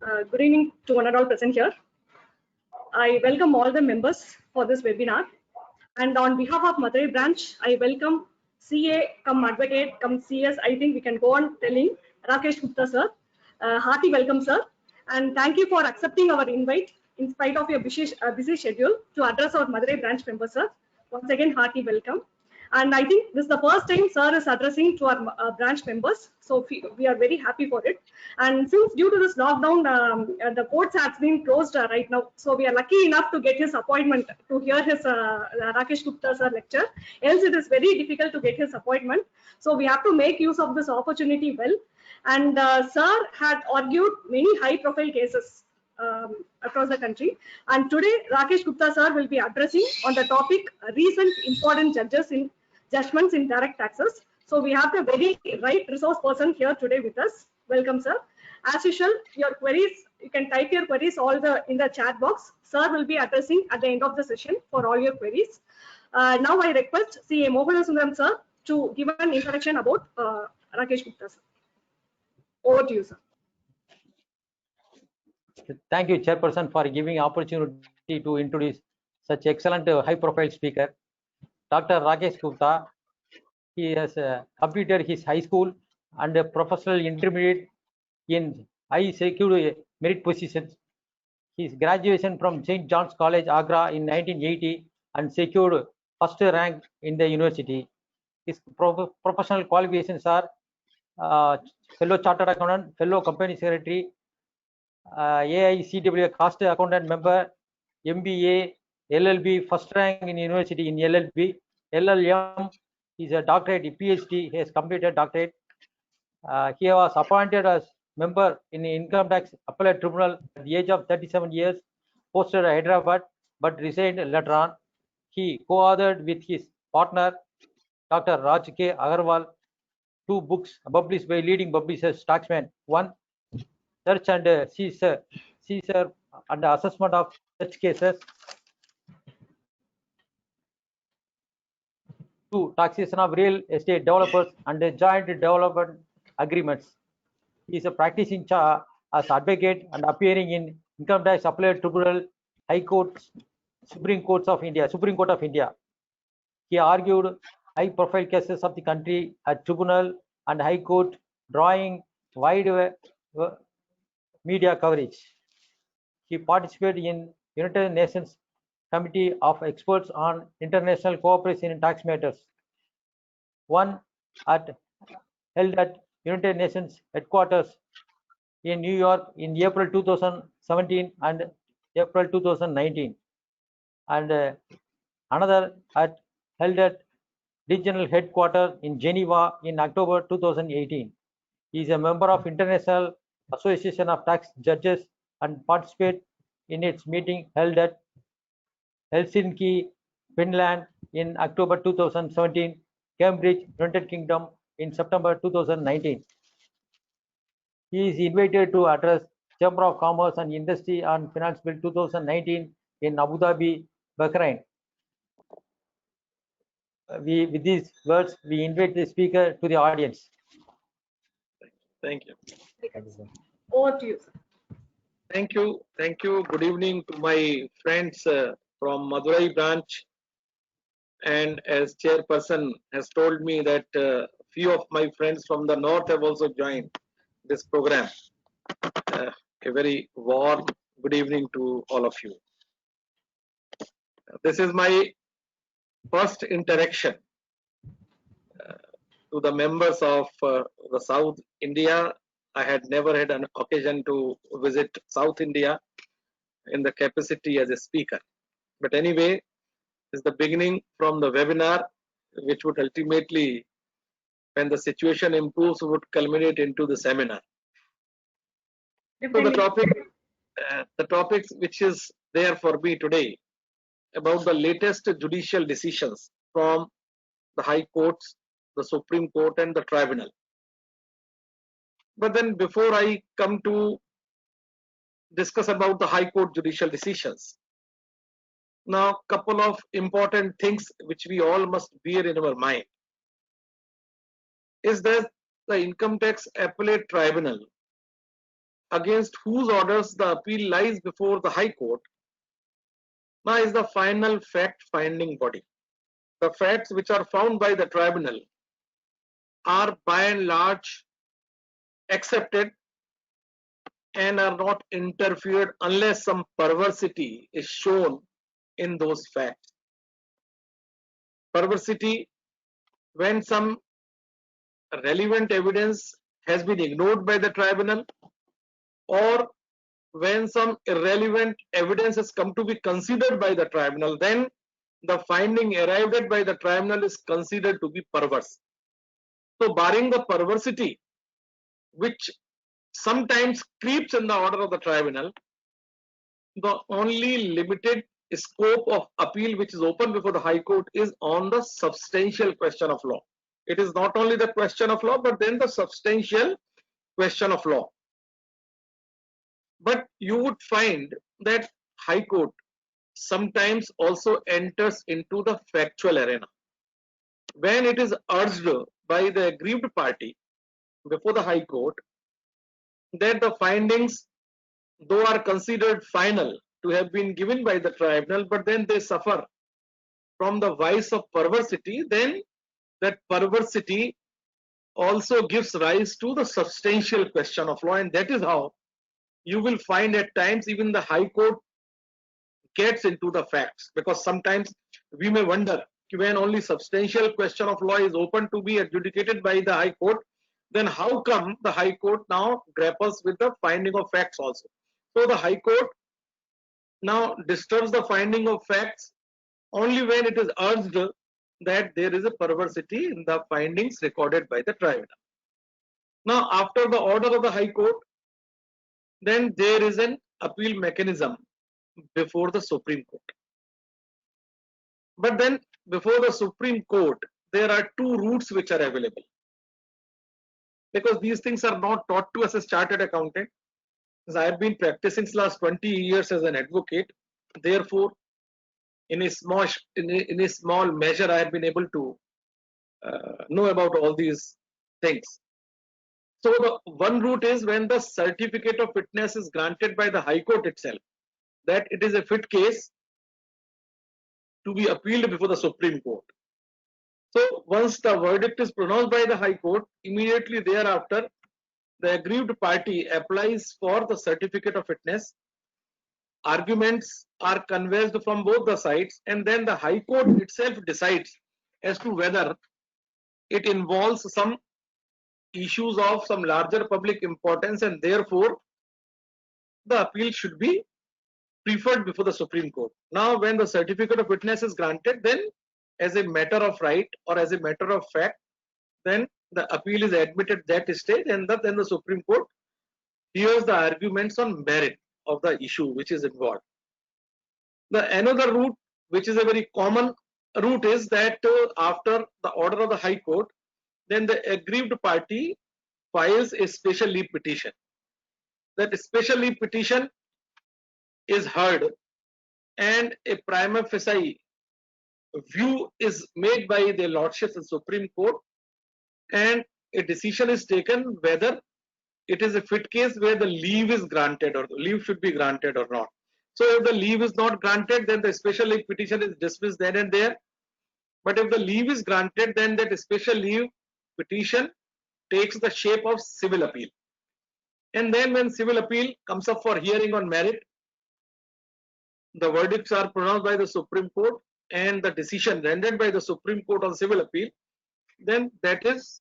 Good evening to one and all present here. I welcome all the members for this webinar. And on behalf of Madurai branch, I welcome CA, come advocate, come CS. I think we can go on telling Rakesh Gupta sir. Hearty welcome, sir. And thank you for accepting our invite in spite of your busy schedule to address our Madurai branch members, sir. Once again, hearty welcome. And I think this is the first time sir is addressing to our branch members. So we are very happy for it. And since due to this lockdown, the courts has been closed right now. So we are lucky enough to get his appointment to hear his Rakesh Gupta sir lecture. Else it is very difficult to get his appointment. So we have to make use of this opportunity well. And sir had argued many high profile cases across the country. And today, Rakesh Gupta sir will be addressing on the topic recent important judgments in direct taxes. So we have the very right resource person here today with us. Welcome, sir. As usual, your queries, you can type your queries in the chat box. Sir will be addressing at the end of the session for all your queries. Now I request CA Mohanasundram sir to give an introduction about Rakesh Gupta sir. Over to you, sir. Thank you, Chairperson, for giving opportunity to introduce such excellent high-profile speaker, Dr. Rakesh Gupta. He has completed his high school and a professional intermediate in high secured merit positions. His graduation from St. John's College, Agra in 1980 and secured first rank in the university. His professional qualifications are fellow chartered accountant, fellow company secretary, AICW cost accountant member, MBA, LLB first rank in university in LLB, LLM is a doctorate, PhD, he has completed doctorate. He was appointed as member in the Income Tax Appellate Tribunal at the age of 37 years, posted at Hyderabad, but resigned later on. He co-authored with his partner, Dr. Raj K. Agarwal, 2 books published by leading publishers, Taxman. 1, Search and Seizure and Assessment of Such Cases. 2, Taxation of Real Estate Developers and Joint Development Agreements. He is a practicing as advocate and appearing in Income Tax Appellate Tribunal, High Courts, Supreme Court of India. He argued high-profile cases of the country at Tribunal and High Court, drawing wide media coverage. He participated in United Nations Committee of Experts on International Cooperation in Tax Matters. 1, held at United Nations headquarters in New York in April 2017 and April 2019, and another held at regional headquarters in Geneva in October 2018. He is a member of International Association of Tax Judges and participate in its meeting held at Helsinki, Finland in October 2017, Cambridge, United Kingdom in September 2019. He is invited to address Chamber of Commerce and Industry on Finance Bill 2019 in Abu Dhabi, Bahrain. With these words, we invite the speaker to the audience. Thank you. Over to you, sir. Thank you. Good evening to my friends from Madurai branch. And as chairperson has told me that few of my friends from the north have also joined this program. A very warm good evening to all of you. This is my first interaction to the members of the South India. I had never had an occasion to visit South India in the capacity as a speaker. But anyway, this is the beginning from the webinar, which would ultimately, when the situation improves, would culminate into the seminar. So the topics which is there for me today about the latest judicial decisions from the High Courts, the Supreme Court and the Tribunal. But then before I come to discuss about the High Court judicial decisions, now couple of important things which we all must bear in our mind is that the Income Tax Appellate Tribunal against whose orders the appeal lies before the High Court now is the final fact finding body. The facts which are found by the tribunal are by and large accepted and are not interfered unless some perversity is shown in those facts. Perversity, when some relevant evidence has been ignored by the tribunal, or when some irrelevant evidence has come to be considered by the tribunal, then the finding arrived at by the tribunal is considered to be perverse. So barring the perversity which sometimes creeps in the order of the tribunal, the only limited scope of appeal which is open before the High Court is on the substantial question of law. It is not only the question of law, but then the substantial question of law. But you would find that High Court sometimes also enters into the factual arena. When it is urged by the aggrieved party before the High Court that the findings, though are considered final to have been given by the tribunal, but then they suffer from the vice of perversity, then that perversity also gives rise to the substantial question of law, and that is how you will find at times even the High Court gets into the facts, because sometimes we may wonder when only substantial question of law is open to be adjudicated by the High Court, then how come the High Court now grapples with the finding of facts also? So the High Court now disturbs the finding of facts only when it is urged that there is a perversity in the findings recorded by the tribunal. Now, after the order of the High Court, then there is an appeal mechanism before the Supreme Court. But then before the Supreme Court, there are two routes which are available, because these things are not taught to us as chartered accountant. As I have been practicing since last 20 years as an advocate, therefore in a small measure I have been able to know about all these things. So the one route is when the certificate of fitness is granted by the High Court itself, that it is a fit case to be appealed before the Supreme Court. So once the verdict is pronounced by the High Court, immediately thereafter the aggrieved party applies for the certificate of fitness. Arguments are conversed from both the sides, and then the High Court itself decides as to whether it involves some issues of some larger public importance, and therefore the appeal should be preferred before the Supreme Court. Now, when the certificate of fitness is granted, then as a matter of right or as a matter of fact, then the appeal is admitted that stage, and then the Supreme Court hears the arguments on merit of the issue which is involved. Another route, which is a very common route, is that after the order of the High Court, then the aggrieved party files a special leave petition. That special leave petition is heard, and a prima facie view is made by the lordships of the Supreme Court, and a decision is taken whether it is a fit case where the leave is granted or the leave should be granted or not. So if the leave is not granted, then the special leave petition is dismissed then and there. But if the leave is granted, then that special leave petition takes the shape of civil appeal. And then when civil appeal comes up for hearing on merit, the verdicts are pronounced by the Supreme Court and the decision rendered by the Supreme Court on civil appeal, then that is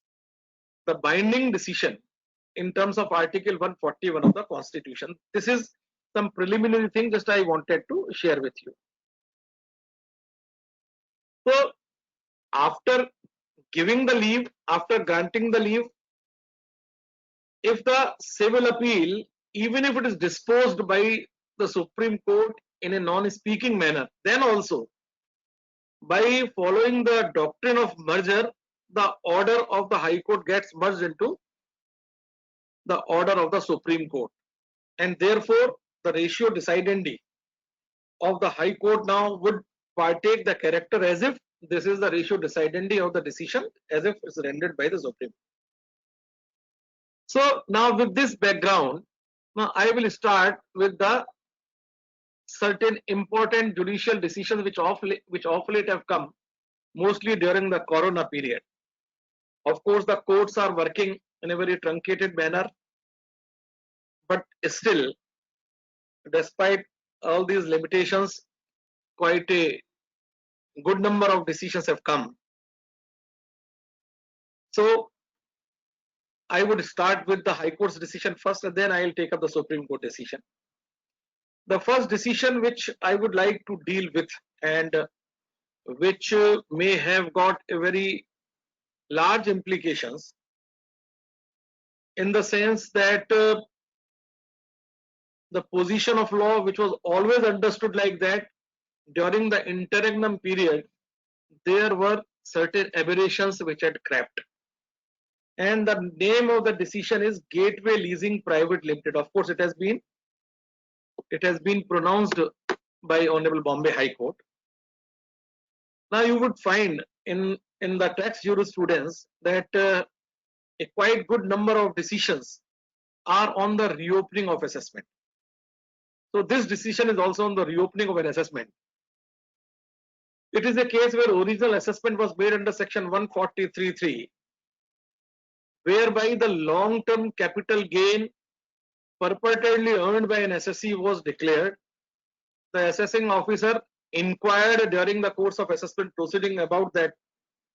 the binding decision in terms of Article 141 of the Constitution. This is some preliminary thing just I wanted to share with you. So after giving the leave, after granting the leave, if the civil appeal, even if it is disposed by the Supreme Court in a non-speaking manner, then also by following the doctrine of merger, the order of the High Court gets merged into the order of the Supreme Court, and therefore the ratio decidendi of the High Court now would partake the character as if this is the ratio decidendi of the decision as if it's rendered by the Supreme Court. So now with this background, Now I will start with the certain important judicial decisions which of late have come, mostly during the corona period. Of course, the courts are working in a very truncated manner, but still, despite all these limitations, quite a good number of decisions have come. So I would start with the High Court's decision first, and then I will take up the Supreme Court decision. The first decision which I would like to deal with, and which may have got a very large implications, in the sense that the position of law, which was always understood like that, during the interregnum period, there were certain aberrations which had crept. And the name of the decision is Gateway Leasing Private Limited. Of course, it has been pronounced by Honorable Bombay High Court. Now you would find in the tax jurisprudence that a quite good number of decisions are on the reopening of assessment. So this decision is also on the reopening of an assessment. It is a case where original assessment was made under section 143(3), whereby the long-term capital gain purportedly earned by an assessee was declared. The assessing officer inquired during the course of assessment proceeding about that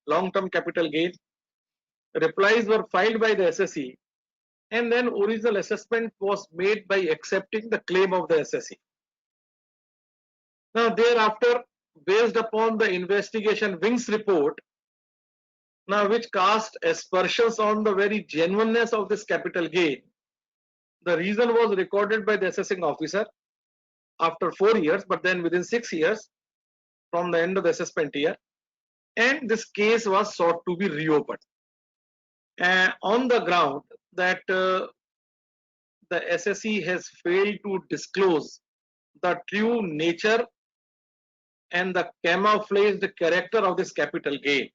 long-term capital gain. Replies were filed by the assessee, and then original assessment was made by accepting the claim of the assessee. Now thereafter, based upon the investigation wings report, now which cast aspersions on the very genuineness of this capital gain, the reason was recorded by the assessing officer after 4 years, but then within 6 years from the end of the assessment year, and this case was sought to be reopened on the ground that the assessee has failed to disclose the true nature and the camouflaged character of this capital gain,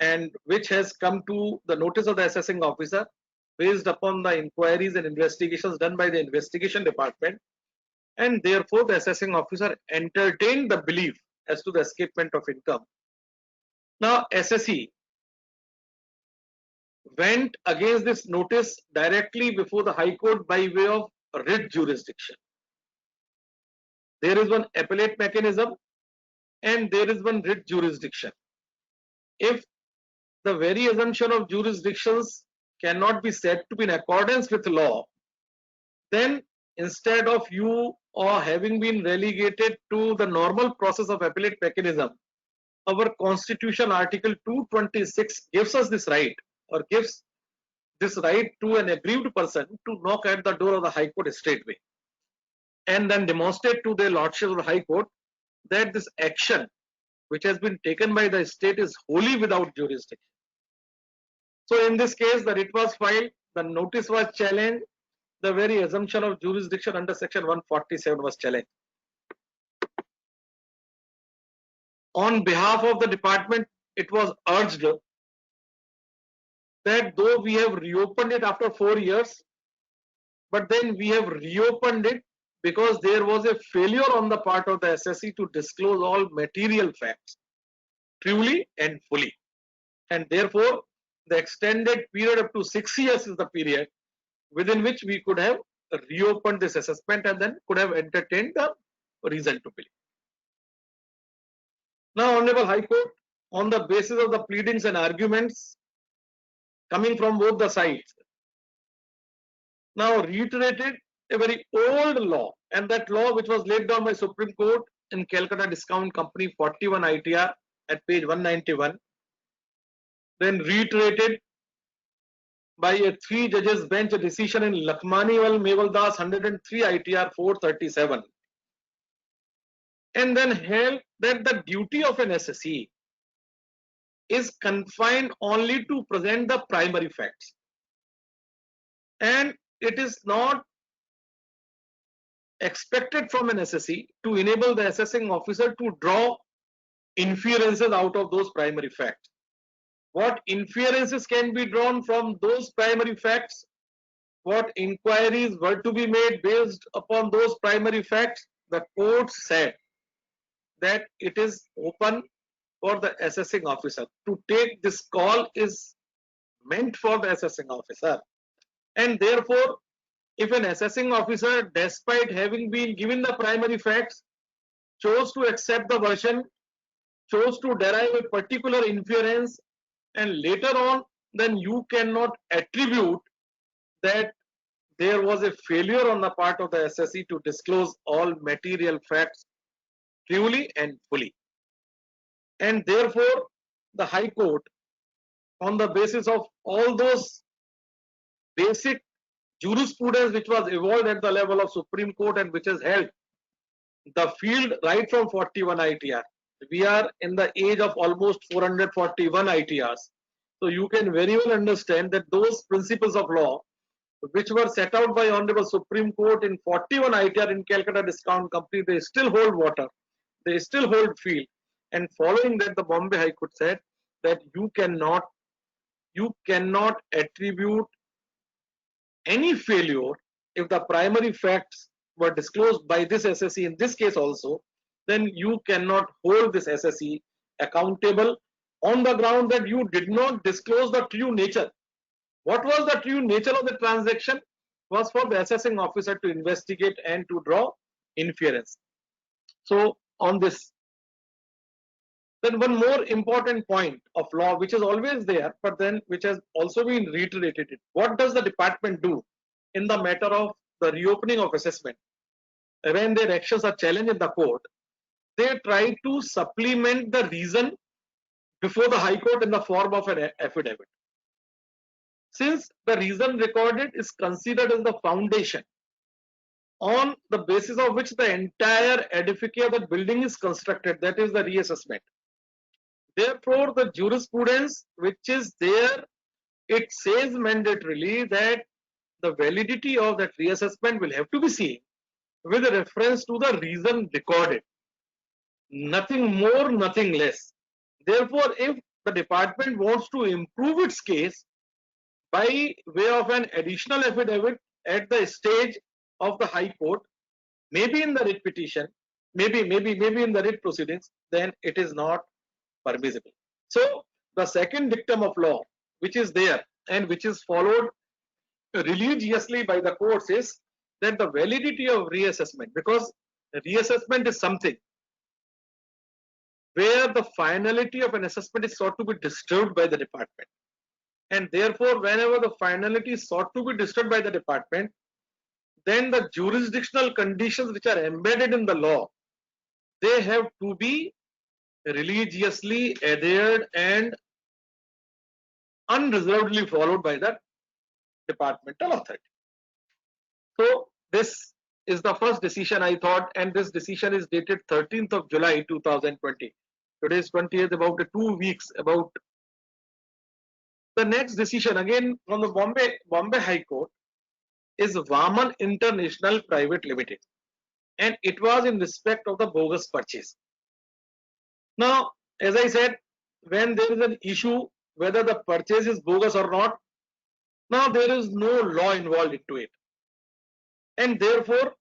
and which has come to the notice of the assessing officer based upon the inquiries and investigations done by the investigation department, and therefore the assessing officer entertained the belief as to the escapement of income. Now assessee went against this notice directly before the High Court by way of writ jurisdiction. There is one appellate mechanism and there is one writ jurisdiction. If the very assumption of jurisdictions cannot be said to be in accordance with law, then instead of you or having been relegated to the normal process of appellate mechanism, our Constitution Article 226 gives us this right, or gives this right to an aggrieved person to knock at the door of the High Court straightway, and then demonstrate to the Lordship of the High Court that this action which has been taken by the state is wholly without jurisdiction. So in this case, the writ was filed, the notice was challenged, the very assumption of jurisdiction under section 147 was challenged. On behalf of the department, it was urged that though we have reopened it after 4 years, but then we have reopened it because there was a failure on the part of the assessee to disclose all material facts truly and fully, and therefore the extended period up to 6 years is the period within which we could have reopened this assessment and then could have entertained the reason to believe. Now Honorable High Court, on the basis of the pleadings and arguments coming from both the sides, now reiterated a very old law, and that law which was laid down by Supreme Court in Calcutta Discount Company 41 ITR at page 191, then reiterated by a 3 judges bench decision in Lakhmaniwal Mevaldas 103 ITR 437, and then held that the duty of an assessee is confined only to present the primary facts, and it is not expected from an assessee to enable the assessing officer to draw inferences out of those primary facts. What inferences can be drawn from those primary facts what inquiries were to be made based upon those primary facts, the court said that it is open for the assessing officer to take this call is meant for the assessing officer. And therefore, if an assessing officer, despite having been given the primary facts, chose to accept the version, chose to derive a particular inference, and later on, then you cannot attribute that there was a failure on the part of the assessee to disclose all material facts truly and fully. And therefore, the High Court, on the basis of all those basic jurisprudence which was evolved at the level of Supreme Court and which has held the field right from 41 ITR. We are in the age of almost 441 ITRs. So you can very well understand that those principles of law which were set out by Honorable Supreme Court in 41 ITR in Calcutta Discount Company, they still hold water, they still hold field. And following that, the Bombay High Court said that you cannot attribute any failure if the primary facts were disclosed by this assessee in this case also, then you cannot hold this assessee accountable on the ground that you did not disclose the true nature. What was the true nature of the transaction? Was for the assessing officer to investigate and to draw inference. So on this, then one more important point of law which is always there, but then which has also been reiterated. What does the department do in the matter of the reopening of assessment? When their actions are challenged in the court, they try to supplement the reason before the High Court in the form of an affidavit. Since the reason recorded is considered as the foundation on the basis of which the entire edifice of the building is constructed, that is the reassessment. Therefore, the jurisprudence which is there, it says mandatorily that the validity of that reassessment will have to be seen with reference to the reason recorded. Nothing more, nothing less. Therefore, if the department wants to improve its case by way of an additional affidavit at the stage of the High Court, maybe in the writ petition, maybe in the writ proceedings, then it is not permissible. So the second dictum of law which is there and which is followed religiously by the courts is that the validity of reassessment, because reassessment is something where the finality of an assessment is sought to be disturbed by the department, and therefore whenever the finality is sought to be disturbed by the department, then the jurisdictional conditions which are embedded in the law, they have to be religiously adhered and unreservedly followed by the departmental authority. So this is the first decision I thought, and this decision is dated 13th of July 2020. Today is 20th, about 2 weeks. About the next decision again from the Bombay High Court is Vaman International Private Limited, and it was in respect of the bogus purchase. Now, as I said, when there is an issue whether the purchase is bogus or not, now there is no law involved into it, and therefore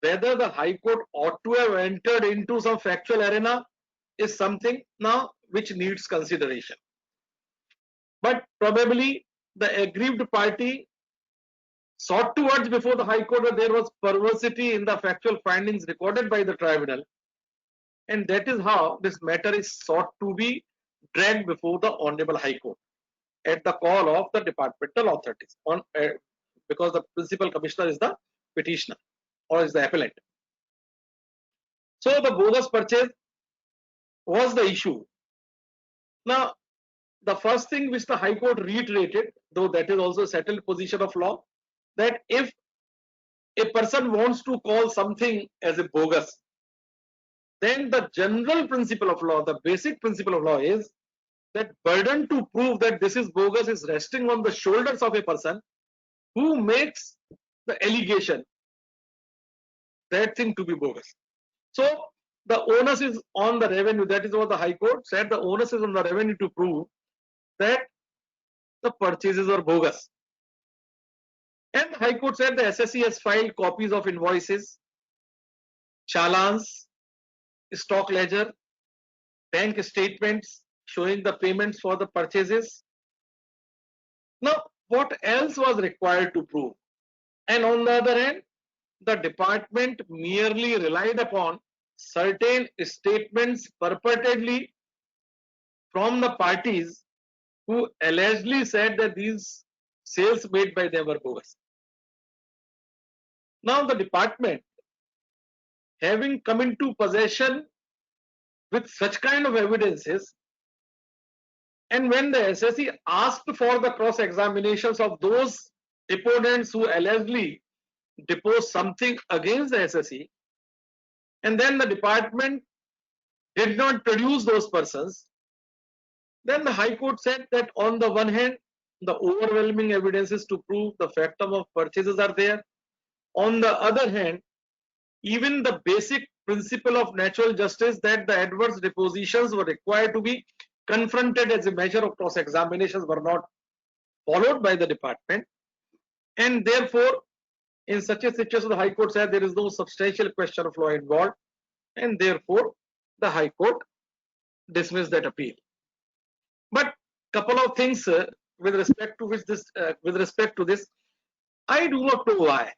whether the High Court ought to have entered into some factual arena is something now which needs consideration. But probably the aggrieved party sought to urge before the High Court that there was perversity in the factual findings recorded by the tribunal, and that is how this matter is sought to be dragged before the Honorable High Court at the call of the departmental authorities, because the principal commissioner is the petitioner or is the appellant. So the bogus purchase was the issue. Now, the first thing which the High Court reiterated, though that is also a settled position of law, that if a person wants to call something as a bogus, then the general principle of law, the basic principle of law is that burden to prove that this is bogus is resting on the shoulders of a person who makes the allegation that thing to be bogus. So the onus is on the revenue. That is what the High Court said. The onus is on the revenue to prove that the purchases are bogus. And the High Court said the SSE has filed copies of invoices, challans, stock ledger, bank statements showing the payments for the purchases. Now, what else was required to prove? And on the other hand, the department merely relied upon certain statements purportedly from the parties who allegedly said that these sales made by them were bogus. Now the department, having come into possession with such kind of evidences, and when the SSE asked for the cross examinations of those deponents who allegedly deposed something against the SSE, and then the department did not produce those persons, then the High Court said that on the one hand, the overwhelming evidences to prove the factum of purchases are there. On the other hand, even the basic principle of natural justice that the adverse depositions were required to be confronted as a measure of cross examinations were not followed by the department, and therefore in such a situation the High Court said there is no substantial question of law involved, and therefore the High Court dismissed that appeal. But couple of things with respect to this, I do not know why.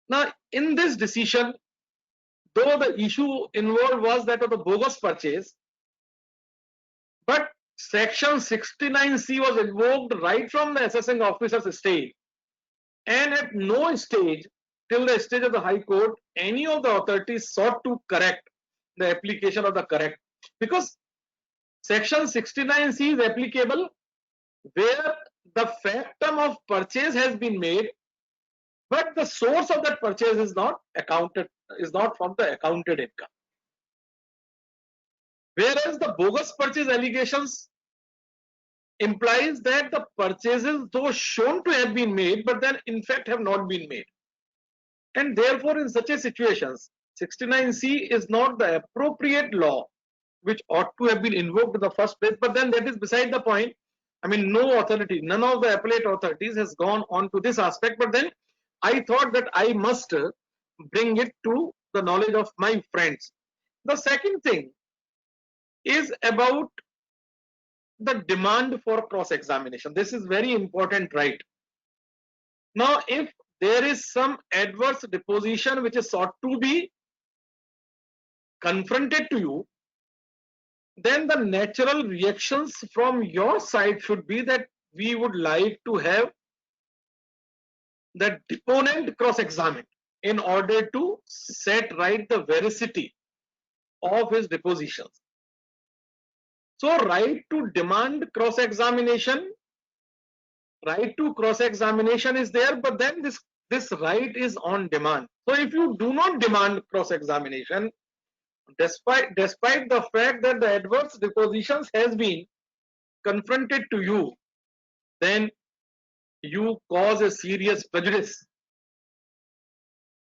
Now, in this decision, though the issue involved was that of the bogus purchase, but Section 69C was invoked right from the assessing officer's stage, and at no stage till the stage of the High Court, any of the authorities sought to correct the application of the correct, because Section 69C is applicable where the factum of purchase has been made, but the source of that purchase is not accounted, is not from the accounted income. Whereas the bogus purchase allegations implies that the purchases, though shown to have been made, but then in fact have not been made. And therefore, in such a situations, 69C is not the appropriate law which ought to have been invoked in the first place. But then that is beside the point. I mean, no authority, none of the appellate authorities has gone on to this aspect. But then I thought that I must bring it to the knowledge of my friends. The second thing is about the demand for cross-examination. This is very important, right? Now, if there is some adverse deposition which is sought to be confronted to you, then the natural reactions from your side should be that we would like to have the deponent cross-examined in order to set right the veracity of his depositions. So right to demand cross-examination, right to cross-examination is there, but then this right is on demand. So if you do not demand cross-examination, despite the fact that the adverse depositions has been confronted to you, then you cause a serious prejudice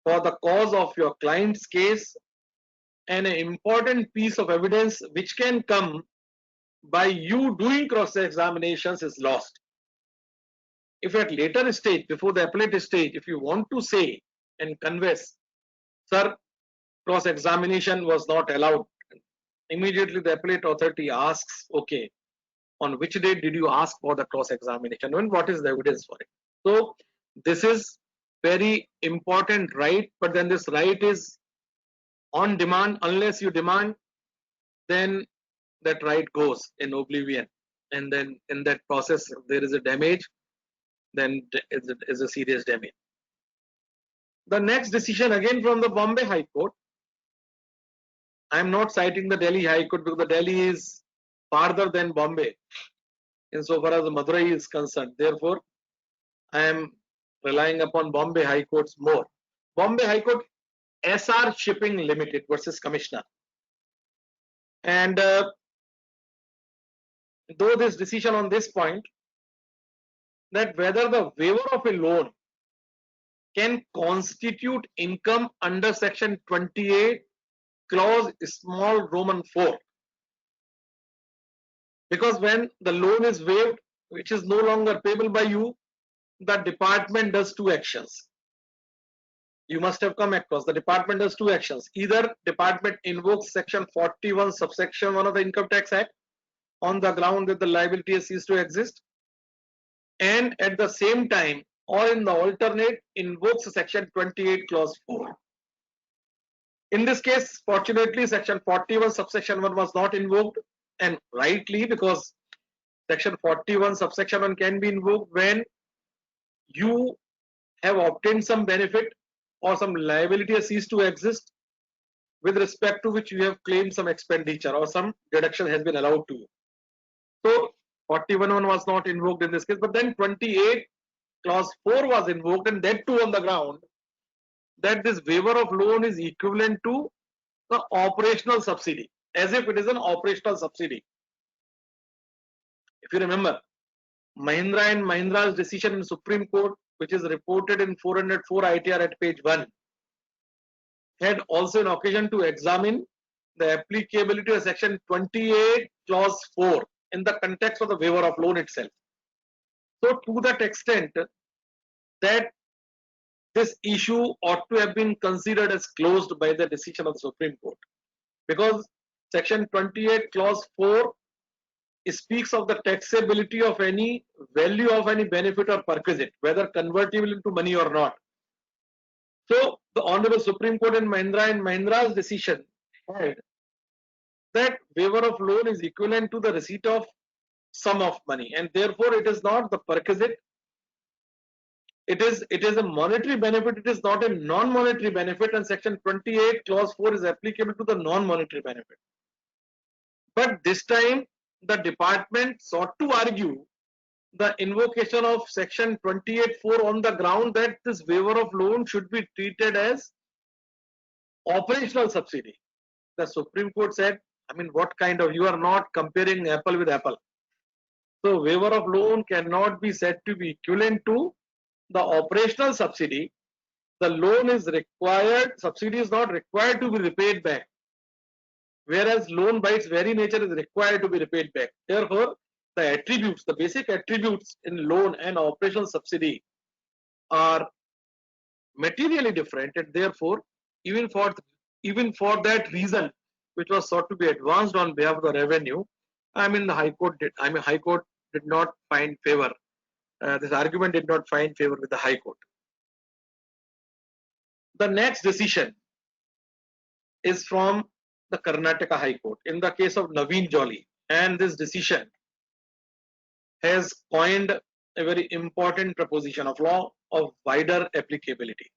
for the cause of your client's case, and an important piece of evidence which can come by you doing cross-examinations is lost. If at later stage, before the appellate stage, if you want to say and confess, sir, cross-examination was not allowed, immediately the appellate authority asks, okay, on which date did you ask for the cross-examination and what is the evidence for it? So this is very important right, but then this right is on demand. Unless you demand, then that right goes in oblivion, and then in that process if there is a damage, then it is a serious damage. The next decision again from the Bombay High Court. I am not citing the Delhi High Court because the Delhi is farther than Bombay insofar as the Madurai is concerned. Therefore, I am relying upon Bombay High Courts more. Bombay High Court, SR Shipping Limited versus Commissioner. And though this decision on this point, that whether the waiver of a loan can constitute income under section 28 clause small Roman 4, because when the loan is waived, which is no longer payable by you, the department does two actions. You must have come across, the department does two actions. Either department invokes section 41 subsection 1 of the Income Tax Act on the ground that the liability has ceased to exist, and at the same time, or in the alternate, invokes section 28 clause 4. In this case, fortunately, section 41 subsection 1 was not invoked, and rightly, because section 41 subsection 1 can be invoked when you have obtained some benefit or some liability has ceased to exist with respect to which you have claimed some expenditure or some deduction has been allowed to you. So 41 was not invoked in this case, but then 28 clause 4 was invoked, and that too on the ground that this waiver of loan is equivalent to the operational subsidy, as if it is an operational subsidy. If you remember, Mahindra and Mahindra's decision in Supreme Court, which is reported in 404 ITR at page 1, had also an occasion to examine the applicability of section 28 clause 4 in the context of the waiver of loan itself. So to that extent that this issue ought to have been considered as closed by the decision of the Supreme Court, because section 28 clause 4 speaks of the taxability of any value of any benefit or perquisite, whether convertible into money or not. So the Honorable Supreme Court in Mahindra and Mahindra's decision held that waiver of loan is equivalent to the receipt of sum of money, and therefore it is not the perquisite. It is a monetary benefit. It is not a non-monetary benefit, and section 28 clause 4 is applicable to the non-monetary benefit. But this time the department sought to argue the invocation of section 28(4) on the ground that this waiver of loan should be treated as operational subsidy. The Supreme Court said, I mean, what kind of, you are not comparing apple with apple. So waiver of loan cannot be said to be equivalent to the operational subsidy. The loan is required, subsidy is not required to be repaid back, whereas loan by its very nature is required to be repaid back. Therefore, the attributes, the basic attributes in loan and operational subsidy are materially different, and therefore even for that reason, which was sought to be advanced on behalf of the revenue, the High Court did not find favor. This argument did not find favor with the High Court. The next decision is from the Karnataka High Court in the case of Naveen Jolly, and this decision has coined a very important proposition of law of wider applicability.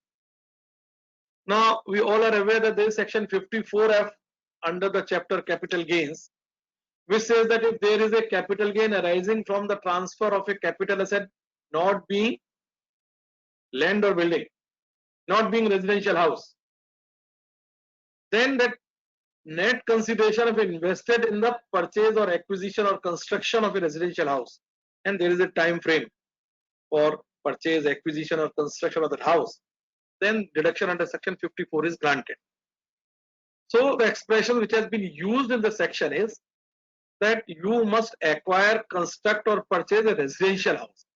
Now, we all are aware that there is section 54F under the chapter capital gains, which says that if there is a capital gain arising from the transfer of a capital asset, not being land or building, not being residential house, then that net consideration of invested in the purchase or acquisition or construction of a residential house, and there is a time frame for purchase, acquisition or construction of that house, then deduction under section 54 is granted. So the expression which has been used in the section is that you must acquire, construct or purchase a residential house.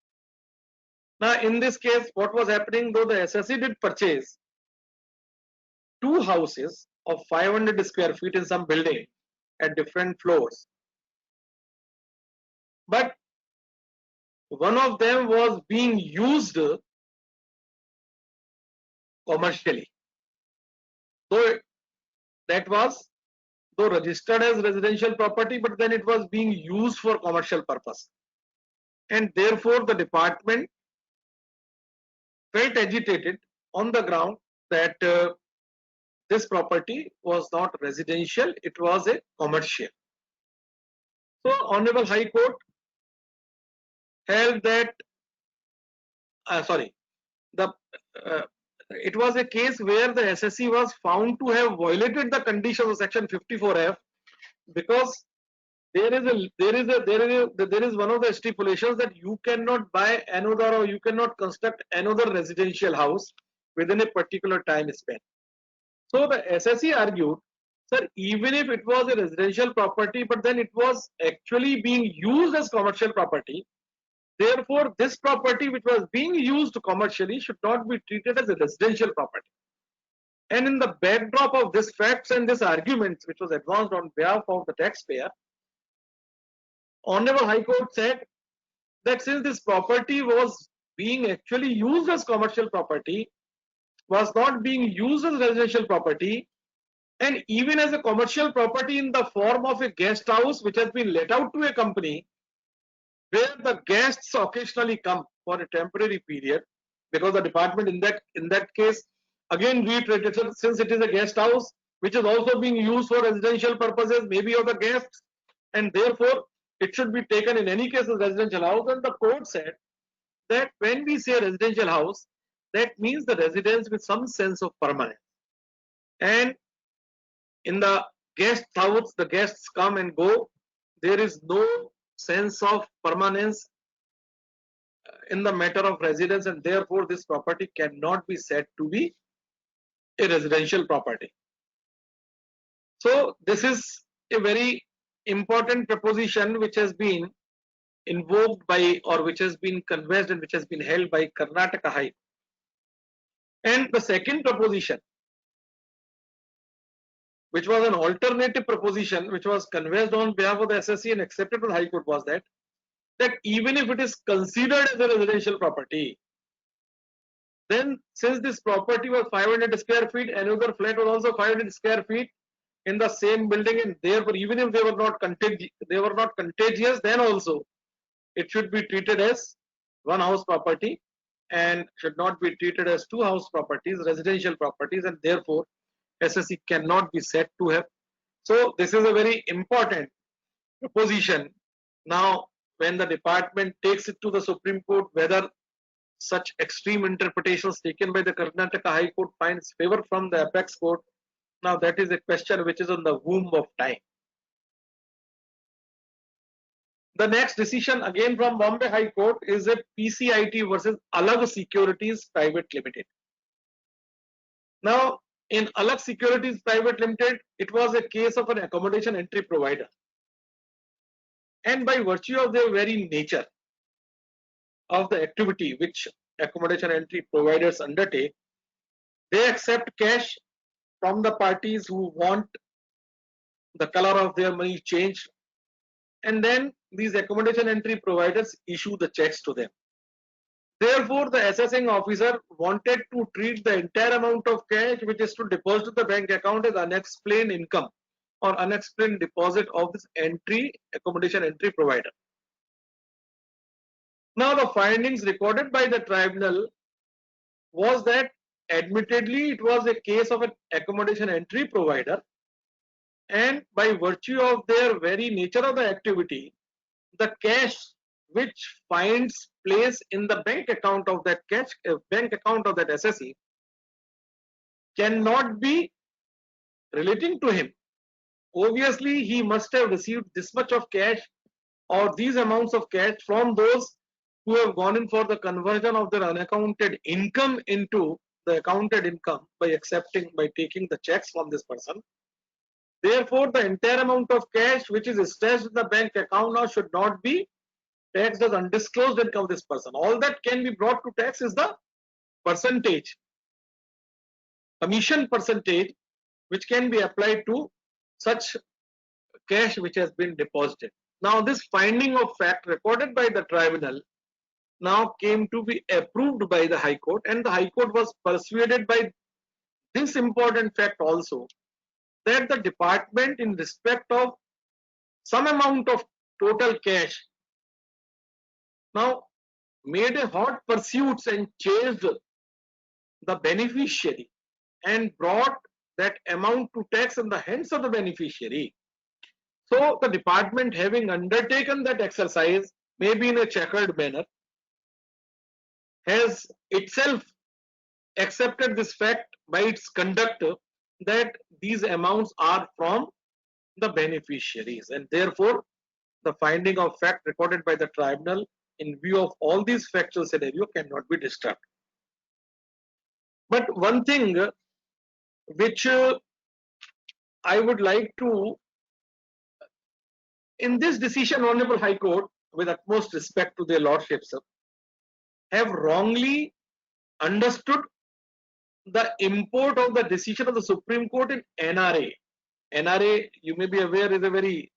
Now in this case, what was happening, though the SSE did purchase two houses of 500 square feet in some building at different floors, but one of them was being used commercially. So that was though registered as residential property, but then it was being used for commercial purpose, and therefore the department felt agitated on the ground that this property was not residential, it was a commercial. So Honorable High Court held that it was a case where the SSE was found to have violated the conditions of section 54F, because there is one of the stipulations that you cannot buy another or you cannot construct another residential house within a particular time span. So the SSE argued, sir, even if it was a residential property, but then it was actually being used as commercial property, Therefore, this property which was being used commercially should not be treated as a residential property. And in the backdrop of this facts and this arguments which was advanced on behalf of the taxpayer, Honorable High Court said that since this property was being actually used as commercial property, was not being used as residential property, and even as a commercial property in the form of a guest house which has been let out to a company, where the guests occasionally come for a temporary period, because the department in that case again reiterated, since it is a guest house which is also being used for residential purposes, maybe of the guests, and therefore it should be taken in any case as residential house. And the court said that when we say residential house, that means the residence with some sense of permanence. And in the guest house, the guests come and go. There is no sense of permanence in the matter of residence, and therefore this property cannot be said to be a residential property. So this is a very important proposition which has been invoked by, or which has been conversed and which has been held by Karnataka High Court. And the second proposition, which was an alternative proposition which was conversed on behalf of the SSC and accepted by the High Court, was that even if it is considered as a residential property, then since this property was 500 square feet, another flat was also 500 square feet in the same building, and therefore even if they were not contagious, then also it should be treated as one house property and should not be treated as two house properties, residential properties, and therefore SSC cannot be said to have. So this is a very important proposition. Now when the department takes it to the Supreme Court, whether such extreme interpretations taken by the Karnataka High Court finds favor from the apex court, now that is a question which is on the womb of time. The next decision again from Bombay High Court is a PCIT versus Alag Securities Private Limited. Now in Alag Securities Private Limited, it was a case of an accommodation entry provider, and by virtue of their very nature of the activity which accommodation entry providers undertake, they accept cash from the parties who want the color of their money changed, and then these accommodation entry providers issue the checks to them. Therefore, the assessing officer wanted to treat the entire amount of cash which is to deposit to the bank account as unexplained income or unexplained deposit of this accommodation entry provider. Now the findings recorded by the tribunal was that admittedly it was a case of an accommodation entry provider, and by virtue of their very nature of the activity, the cash which finds place in the bank account of that SSE cannot be relating to him. Obviously he must have received this much of cash or these amounts of cash from those who have gone in for the conversion of their unaccounted income into the accounted income by taking the checks from this person. Therefore, the entire amount of cash which is stashed in the bank account now should not be taxed as undisclosed income of this person. All that can be brought to tax is the percentage, commission percentage, which can be applied to such cash which has been deposited. Now this finding of fact recorded by the tribunal now came to be approved by the High Court, and the High Court was persuaded by this important fact also, that the department in respect of some amount of total cash now made a hot pursuits and chased the beneficiary and brought that amount to tax in the hands of the beneficiary. So the department, having undertaken that exercise, maybe in a checkered manner, has itself accepted this fact by its conduct that these amounts are from the beneficiaries, and therefore the finding of fact recorded by the tribunal in view of all these factual scenario cannot be disturbed. But one thing which I would like to, in this decision, Honorable High Court, with utmost respect to their lordships, have wrongly understood the import of the decision of the Supreme Court in NRA. NRA, you may be aware, is a very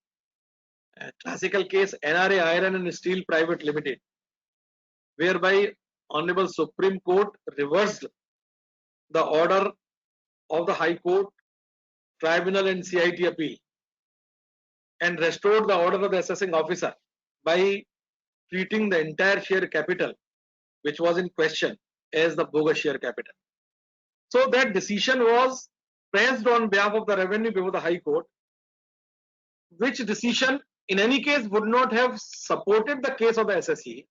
classical case, NRA Iron and Steel Private Limited, whereby Honorable Supreme Court reversed the order of the High Court, Tribunal and CIT appeal and restored the order of the assessing officer by treating the entire share capital which was in question as the bogus share capital. So that decision was pressed on behalf of the revenue before the High Court, which decision in any case would not have supported the case of the SSE.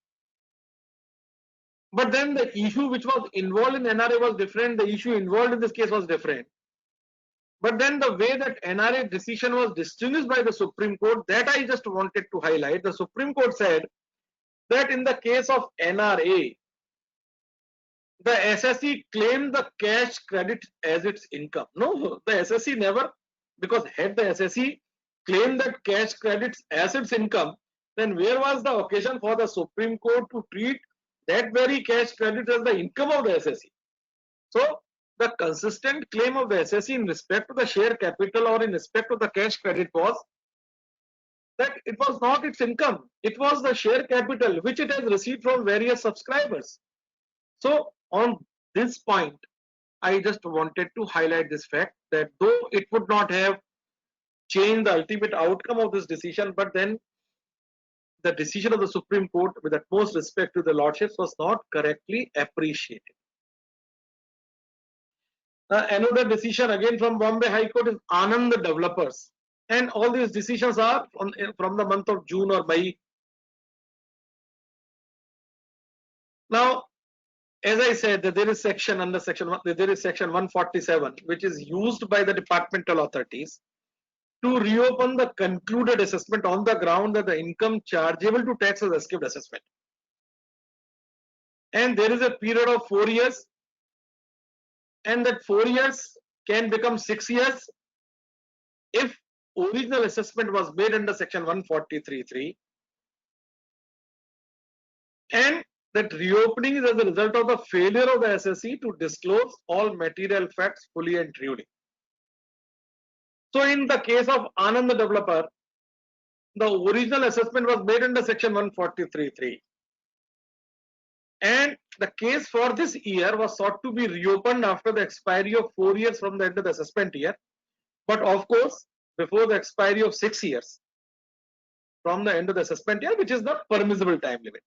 But then the issue which was involved in NRA was different, the issue involved in this case was different. But then the way that NRA decision was distinguished by the Supreme Court, that I just wanted to highlight. The Supreme Court said that in the case of NRA, the SSE claimed the cash credit as its income. No, the SSE never, because had the SSE claimed that cash credits as its income, then where was the occasion for the Supreme Court to treat that very cash credit as the income of the SSE? So the consistent claim of the SSE in respect to the share capital or in respect to the cash credit was that it was not its income, it was the share capital which it has received from various subscribers. So on this point, I just wanted to highlight this fact that though it would not have changed the ultimate outcome of this decision, but then the decision of the Supreme Court, with utmost respect to the lordships, was not correctly appreciated. Another decision again from Bombay High Court is Anand Developers, and all these decisions are from the month of June or May. Now, as I said, that there is section 147 which is used by the departmental authorities to reopen the concluded assessment on the ground that the income chargeable to tax has escaped assessment. And there is a period of 4 years, and that 4 years can become 6 years if original assessment was made under section 143(3), and that reopening is as a result of the failure of the SSE to disclose all material facts fully and truly. So in the case of Anand Developer, the original assessment was made under section 143(3), and the case for this year was sought to be reopened after the expiry of 4 years from the end of the assessment year, but of course before the expiry of 6 years from the end of the assessment year, which is the permissible time limit.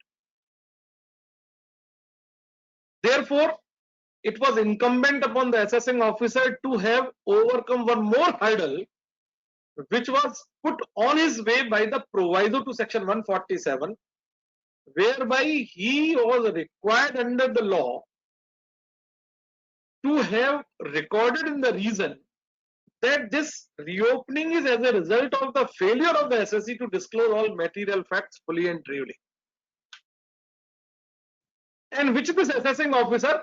Therefore, it was incumbent upon the assessing officer to have overcome one more hurdle, which was put on his way by the proviso to section 147, whereby he was required under the law to have recorded in the reason that this reopening is as a result of the failure of the SSE to disclose all material facts fully and truly. And which this assessing officer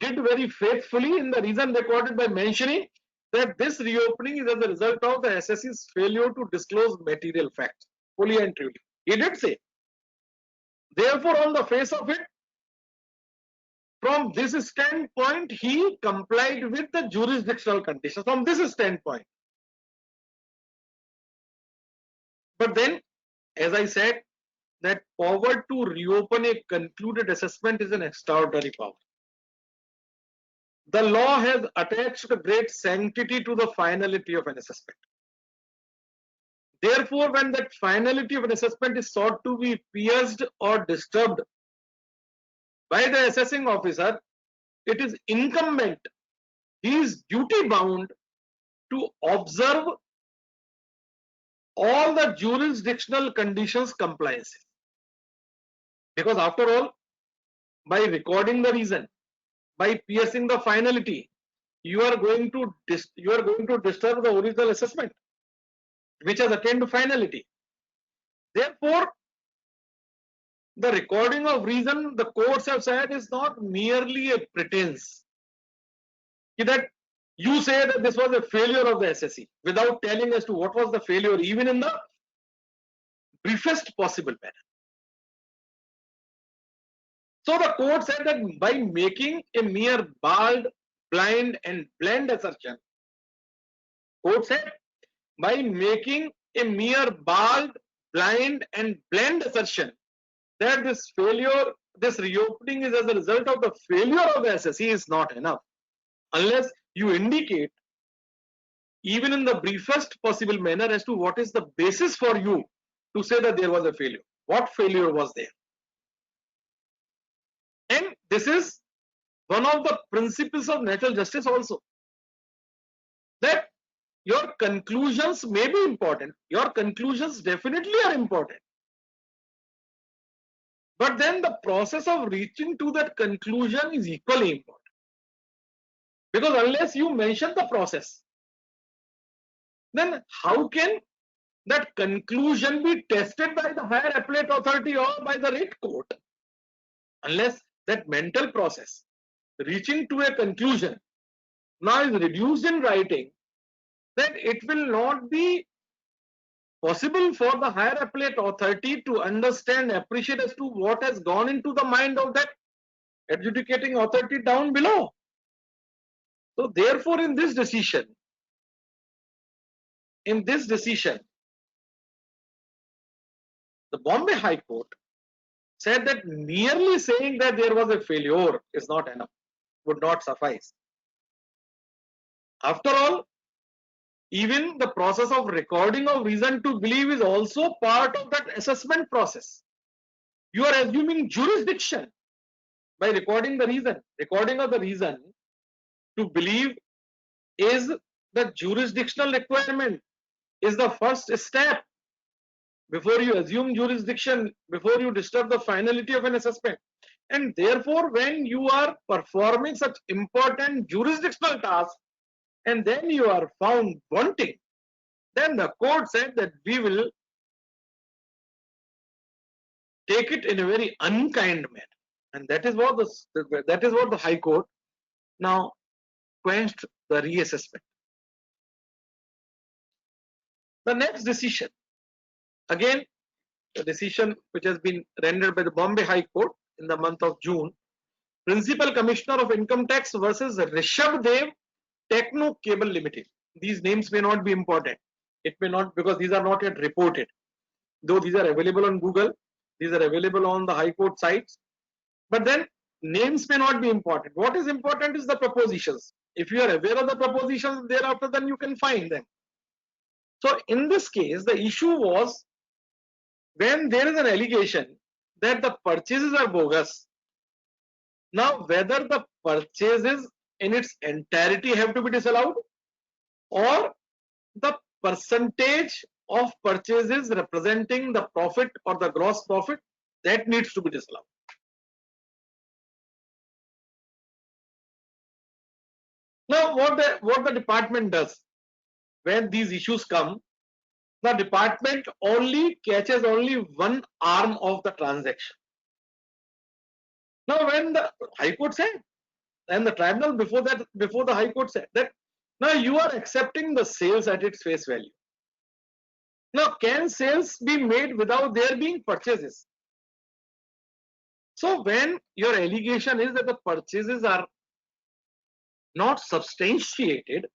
did very faithfully in the reason recorded by mentioning that this reopening is as a result of the SSE's failure to disclose material facts fully and truly. He did say. Therefore, on the face of it, from this standpoint, he complied with the jurisdictional conditions from this standpoint. But then, as I said, that power to reopen a concluded assessment is an extraordinary power. The law has attached a great sanctity to the finality of an assessment. Therefore, when that finality of an assessment is sought to be pierced or disturbed by the assessing officer, it is incumbent, he is duty bound to observe all the jurisdictional conditions compliance. Because after all, by recording the reason, by piercing the finality, you are going to disturb the original assessment, which has attained to finality. Therefore, the recording of reason, the courts have said, is not merely a pretense. That you say that this was a failure of the SSE without telling as to what was the failure, even in the briefest possible manner. So the court said that by making a mere bald, blind and bland assertion, court said by making a mere bald, blind and bland assertion that this failure, this reopening is as a result of the failure of the SSC is not enough unless you indicate even in the briefest possible manner as to what is the basis for you to say that there was a failure. What failure was there? And this is one of the principles of natural justice also, that your conclusions may be important, your conclusions definitely are important, but then the process of reaching to that conclusion is equally important, because unless you mention the process, then how can that conclusion be tested by the higher appellate authority or by the writ court? Unless that mental process reaching to a conclusion now is reduced in writing, then it will not be possible for the higher appellate authority to understand, appreciate as to what has gone into the mind of that adjudicating authority down below. So therefore in this decision, the Bombay High Court said that merely saying that there was a failure is not enough, would not suffice. After all, even the process of recording of reason to believe is also part of that assessment process. You are assuming jurisdiction by recording the reason. Recording of the reason to believe is the jurisdictional requirement, is the first step before you assume jurisdiction, before you disturb the finality of an assessment. And therefore, when you are performing such important jurisdictional tasks and then you are found wanting, then the court said that we will take it in a very unkind manner. And that is what the High Court now quenched the reassessment. The next decision, again, a decision which has been rendered by the Bombay High Court in the month of June, Principal Commissioner of Income Tax versus Rishabh Dev Techno Cable Limited. These names may not be important. It may not, because these are not yet reported. Though these are available on Google, these are available on the High Court sites. But then names may not be important. What is important is the propositions. If you are aware of the propositions thereafter, then you can find them. So in this case, the issue was when there is an allegation that the purchases are bogus. Now, whether the purchases in its entirety have to be disallowed or the percentage of purchases representing the profit or the gross profit, that needs to be disallowed. Now, what the department does when these issues come, the department only catches only one arm of the transaction. Now, when the High Court said, and the tribunal before the High Court said that now you are accepting the sales at its face value. Now, can sales be made without there being purchases? So when your allegation is that the purchases are not substantiated,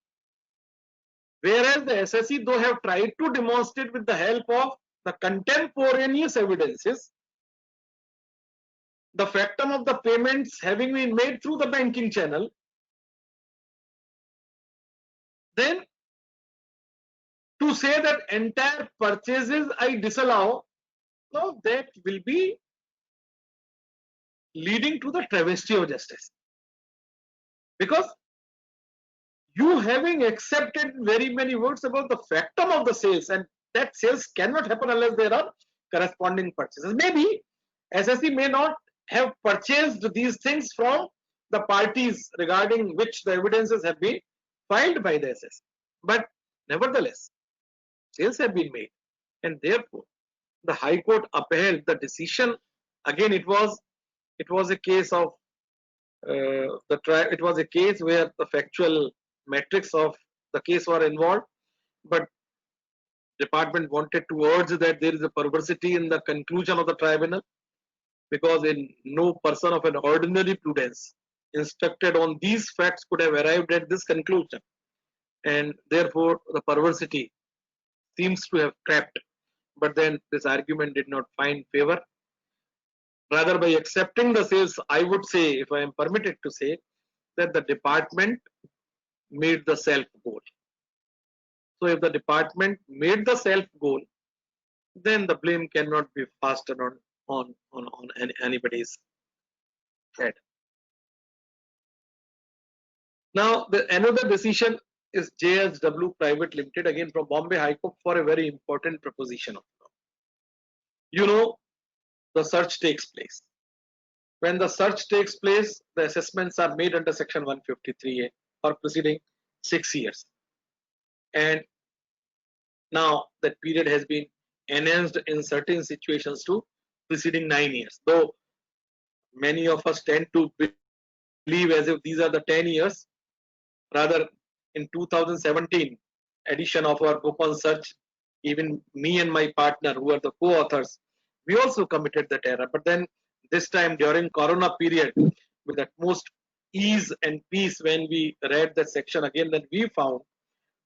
whereas the SSC though have tried to demonstrate with the help of the contemporaneous evidences the factum of the payments having been made through the banking channel, then to say that entire purchases I disallow, no, that will be leading to the travesty of justice, because you having accepted very many words about the factum of the sales, and that sales cannot happen unless there are corresponding purchases. Maybe SSC may not have purchased these things from the parties regarding which the evidences have been filed by the SSC, but nevertheless sales have been made, and therefore the High Court upheld the decision. Again, it was a case of it was a case where the factual metrics of the case were involved, but department wanted to urge that there is a perversity in the conclusion of the tribunal, because in no person of an ordinary prudence instructed on these facts could have arrived at this conclusion, and therefore the perversity seems to have crept. But then this argument did not find favor. Rather, by accepting the sales, I would say, if I am permitted to say, that the department made the self goal. So if the department made the self goal, then the blame cannot be fastened on anybody's head. Now, another decision is JSW Private Limited, again from Bombay High Court, for a very important proposition of law. You know, the search takes place. When the search takes place, the assessments are made under Section 153A for preceding 6 years. And now that period has been enhanced in certain situations to preceding 9 years. Though many of us tend to believe as if these are the 10 years. Rather, in 2017 edition of our book on search, even me and my partner, who are the co-authors, we also committed that error. But then this time during Corona period, with utmost ease and peace, when we read that section again, then we found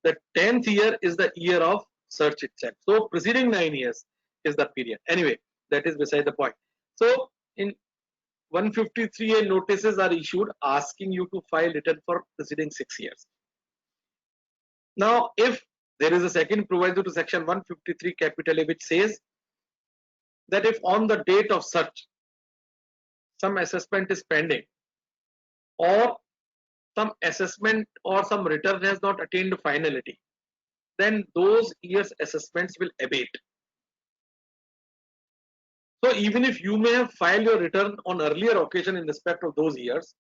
that 10th year is the year of search itself. So preceding 9 years is the period. Anyway, that is beside the point. So in 153A notices are issued asking you to file return for preceding 6 years. Now, if there is a second proviso to Section 153 capital A which says that if on the date of search some assessment is pending, or some assessment or some return has not attained finality, then those years' assessments will abate. So even if you may have filed your return on earlier occasion in respect of those years,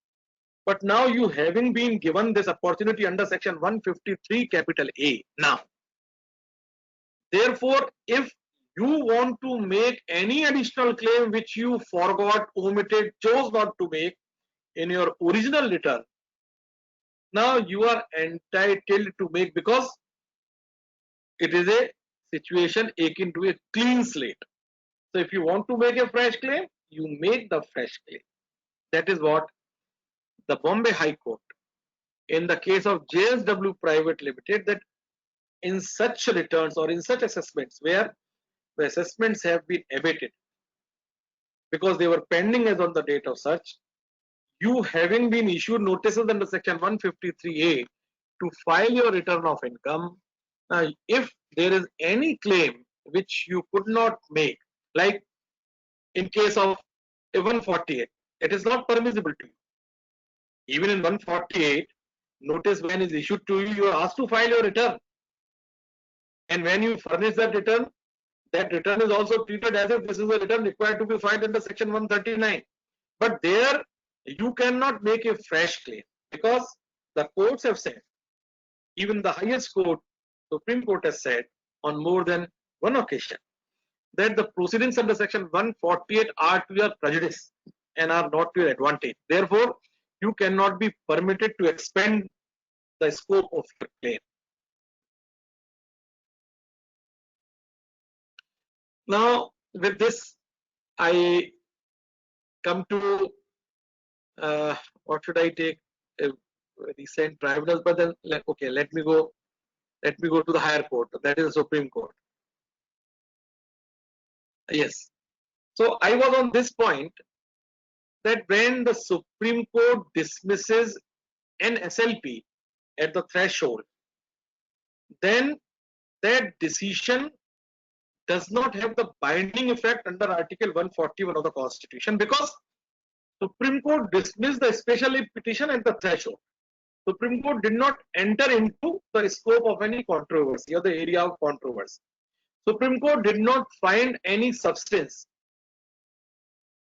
but now you having been given this opportunity under Section 153 capital A now, therefore if you want to make any additional claim which you forgot, omitted, chose not to make in your original return, now you are entitled to make, because it is a situation akin to a clean slate. So if you want to make a fresh claim, you make the fresh claim. That is what the Bombay High Court, in the case of JSW Private Limited, that in such returns or in such assessments where the assessments have been abated because they were pending as on the date of search, you having been issued notices under Section 153A to file your return of income, if there is any claim which you could not make, like in case of 148, it is not permissible to you. Even in 148, notice when is issued to you, you are asked to file your return. And when you furnish that return is also treated as if this is a return required to be filed under Section 139. But there, you cannot make a fresh claim, because the courts have said, even the highest court, Supreme Court, has said on more than one occasion that the proceedings under Section 148 are to your prejudice and are not to your advantage. Therefore, you cannot be permitted to expand the scope of your claim. Now, with this, I come to what should I take? Recent tribunals, but then okay, let me go to the higher court, that is the Supreme Court. Yes. So I was on this point that when the Supreme Court dismisses an SLP at the threshold, then that decision does not have the binding effect under Article 141 of the Constitution, because Supreme Court dismissed the special leave petition at the threshold. Supreme Court did not enter into the scope of any controversy or the area of controversy. Supreme Court did not find any substance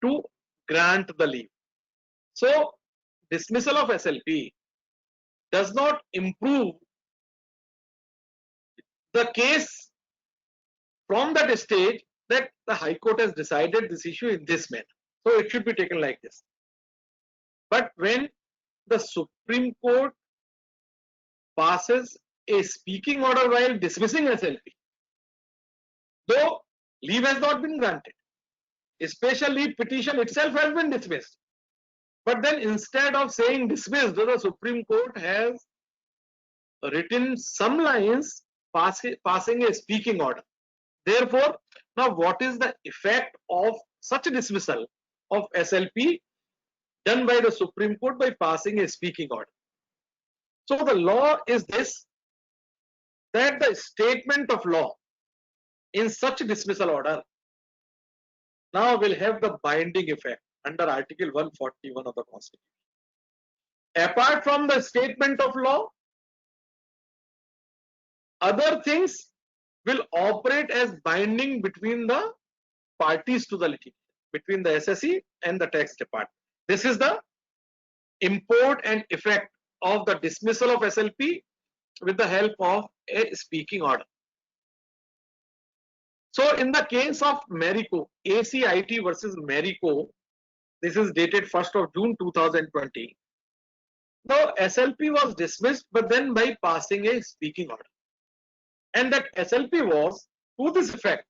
to grant the leave. So dismissal of SLP does not improve the case from that stage that the High Court has decided this issue in this manner. So it should be taken like this. But when the Supreme Court passes a speaking order while dismissing SLP, though leave has not been granted. A special leave petition itself has been dismissed. But then instead of saying dismissed, the Supreme Court has written some lines passing a speaking order. Therefore, now what is the effect of such a dismissal of SLP done by the Supreme Court by passing a speaking order? So the law is this, that the statement of law in such a dismissal order now will have the binding effect under Article 141 of the Constitution. Apart from the statement of law, other things will operate as binding between the parties to the litigation, between the SSE and the tax department. This is the import and effect of the dismissal of SLP with the help of a speaking order. So in the case of Marico, ACIT versus Marico, this is dated 1st of June 2020. The SLP was dismissed, but then by passing a speaking order. And that SLP was to this effect,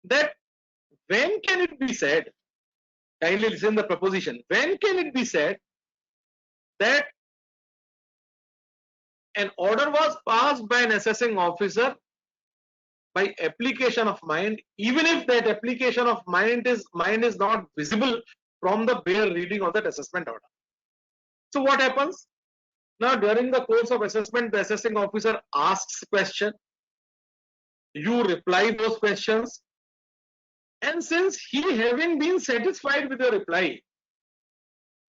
that when can it be said, kindly listen the proposition, when can it be said that an order was passed by an assessing officer by application of mind, even if that application of mind is not visible from the bare reading of that assessment order. So what happens? Now during the course of assessment, the assessing officer asks question, you reply those questions, and since he, having been satisfied with your reply,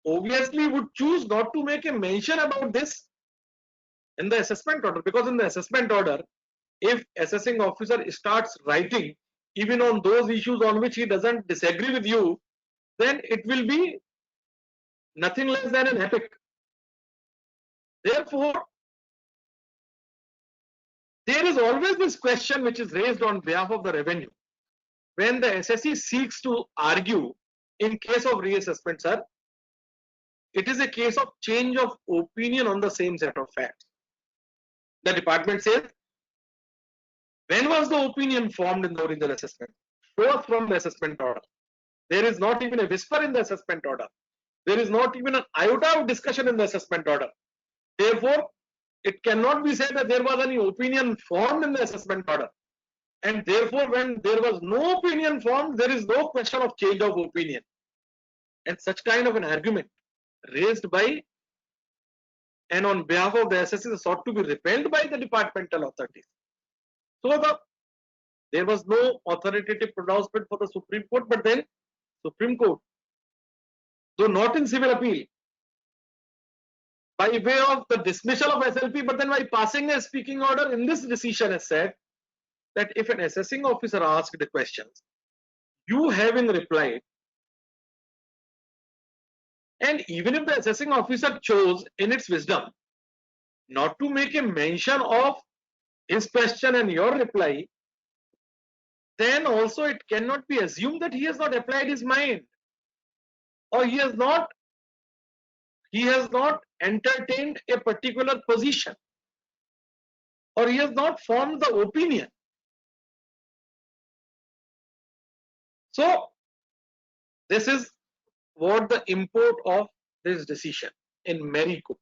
obviously would choose not to make a mention about this in the assessment order, because in the assessment order, if assessing officer starts writing even on those issues on which he doesn't disagree with you, then it will be nothing less than an epic. Therefore, there is always this question which is raised on behalf of the revenue when the SSE seeks to argue in case of reassessment, sir. It is a case of change of opinion on the same set of facts. The department says, when was the opinion formed in the original assessment? Show us from the assessment order. There is not even a whisper in the assessment order. There is not even an iota of discussion in the assessment order. Therefore, it cannot be said that there was any opinion formed in the assessment order. And therefore, when there was no opinion formed, there is no question of change of opinion. And such kind of an argument raised by and on behalf of the SSE is sought to be repelled by the departmental authorities. So there was no authoritative pronouncement for the Supreme Court, but then Supreme Court, though not in civil appeal, by way of the dismissal of SLP, but then by passing a speaking order in this decision has said that if an assessing officer asked the questions, you having replied, and even if the assessing officer chose in its wisdom not to make a mention of his question and your reply, then also it cannot be assumed that he has not applied his mind, or he has not entertained a particular position, or he has not formed the opinion. So this is what the import of this decision in Marico.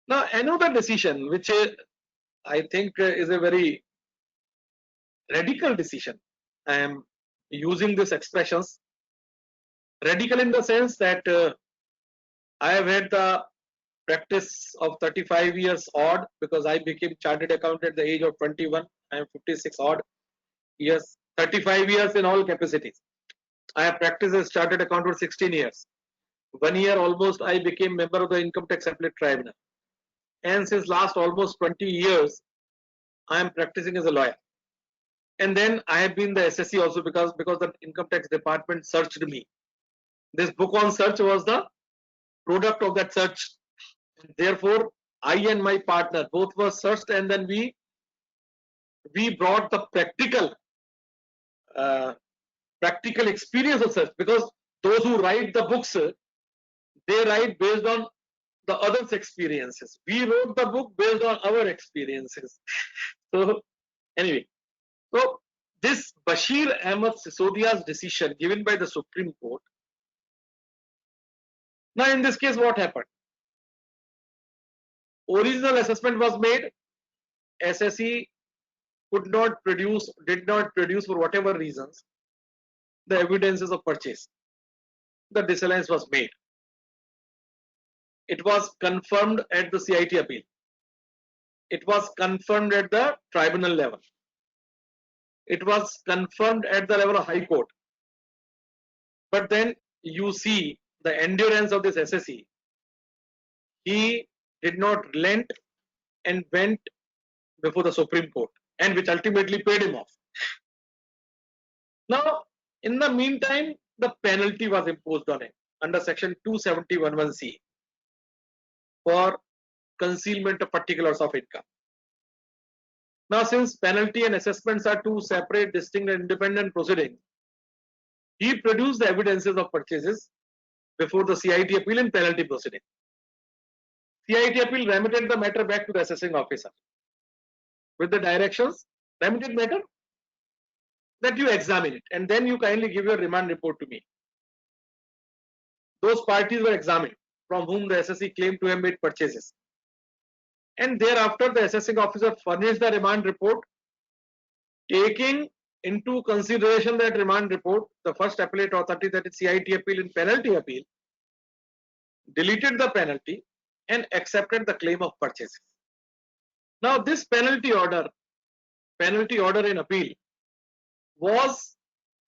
Now another decision which I think is a very radical decision. I am using these expressions, radical in the sense that I have had the practice of 35 years odd, because I became chartered accountant at the age of 21. I am 56 odd years, 35 years in all capacities. I have practiced as chartered accountant for 16 years. 1 year almost I became member of the Income Tax Appellate Tribunal. And since last almost 20 years, I am practicing as a lawyer. And then I have been the SSE also, because the Income Tax Department searched me. This book on search was the product of that search. Therefore, I and my partner both were searched, and then we brought the practical experience of search, because those who write the books, they write based on the others' experiences. We wrote the book based on our experiences. So anyway, so this Bashir Ahmad Sisodia's decision given by the Supreme Court. Now in this case, what happened? Original assessment was made. SSE did not produce for whatever reasons the evidences of purchase. The disallowance was made. It was confirmed at the CIT appeal. It was confirmed at the tribunal level. It was confirmed at the level of High Court. But then you see the endurance of this SSE. He did not relent and went before the Supreme Court, and which ultimately paid him off. Now, in the meantime, the penalty was imposed on him under section 270(11)(c) for concealment of particulars of income. Now, since penalty and assessments are two separate, distinct and independent proceedings, he produced the evidences of purchases before the CIT appeal in penalty proceeding. CIT appeal remitted the matter back to the assessing officer with the directions, remitted matter, that you examine it and then you kindly give your remand report to me. Those parties were examined from whom the SSE claimed to have made purchases. And thereafter, the assessing officer furnished the remand report, taking into consideration that remand report, the first appellate authority, that is CIT appeal in penalty appeal, deleted the penalty and accepted the claim of purchases. Now, this penalty order in appeal was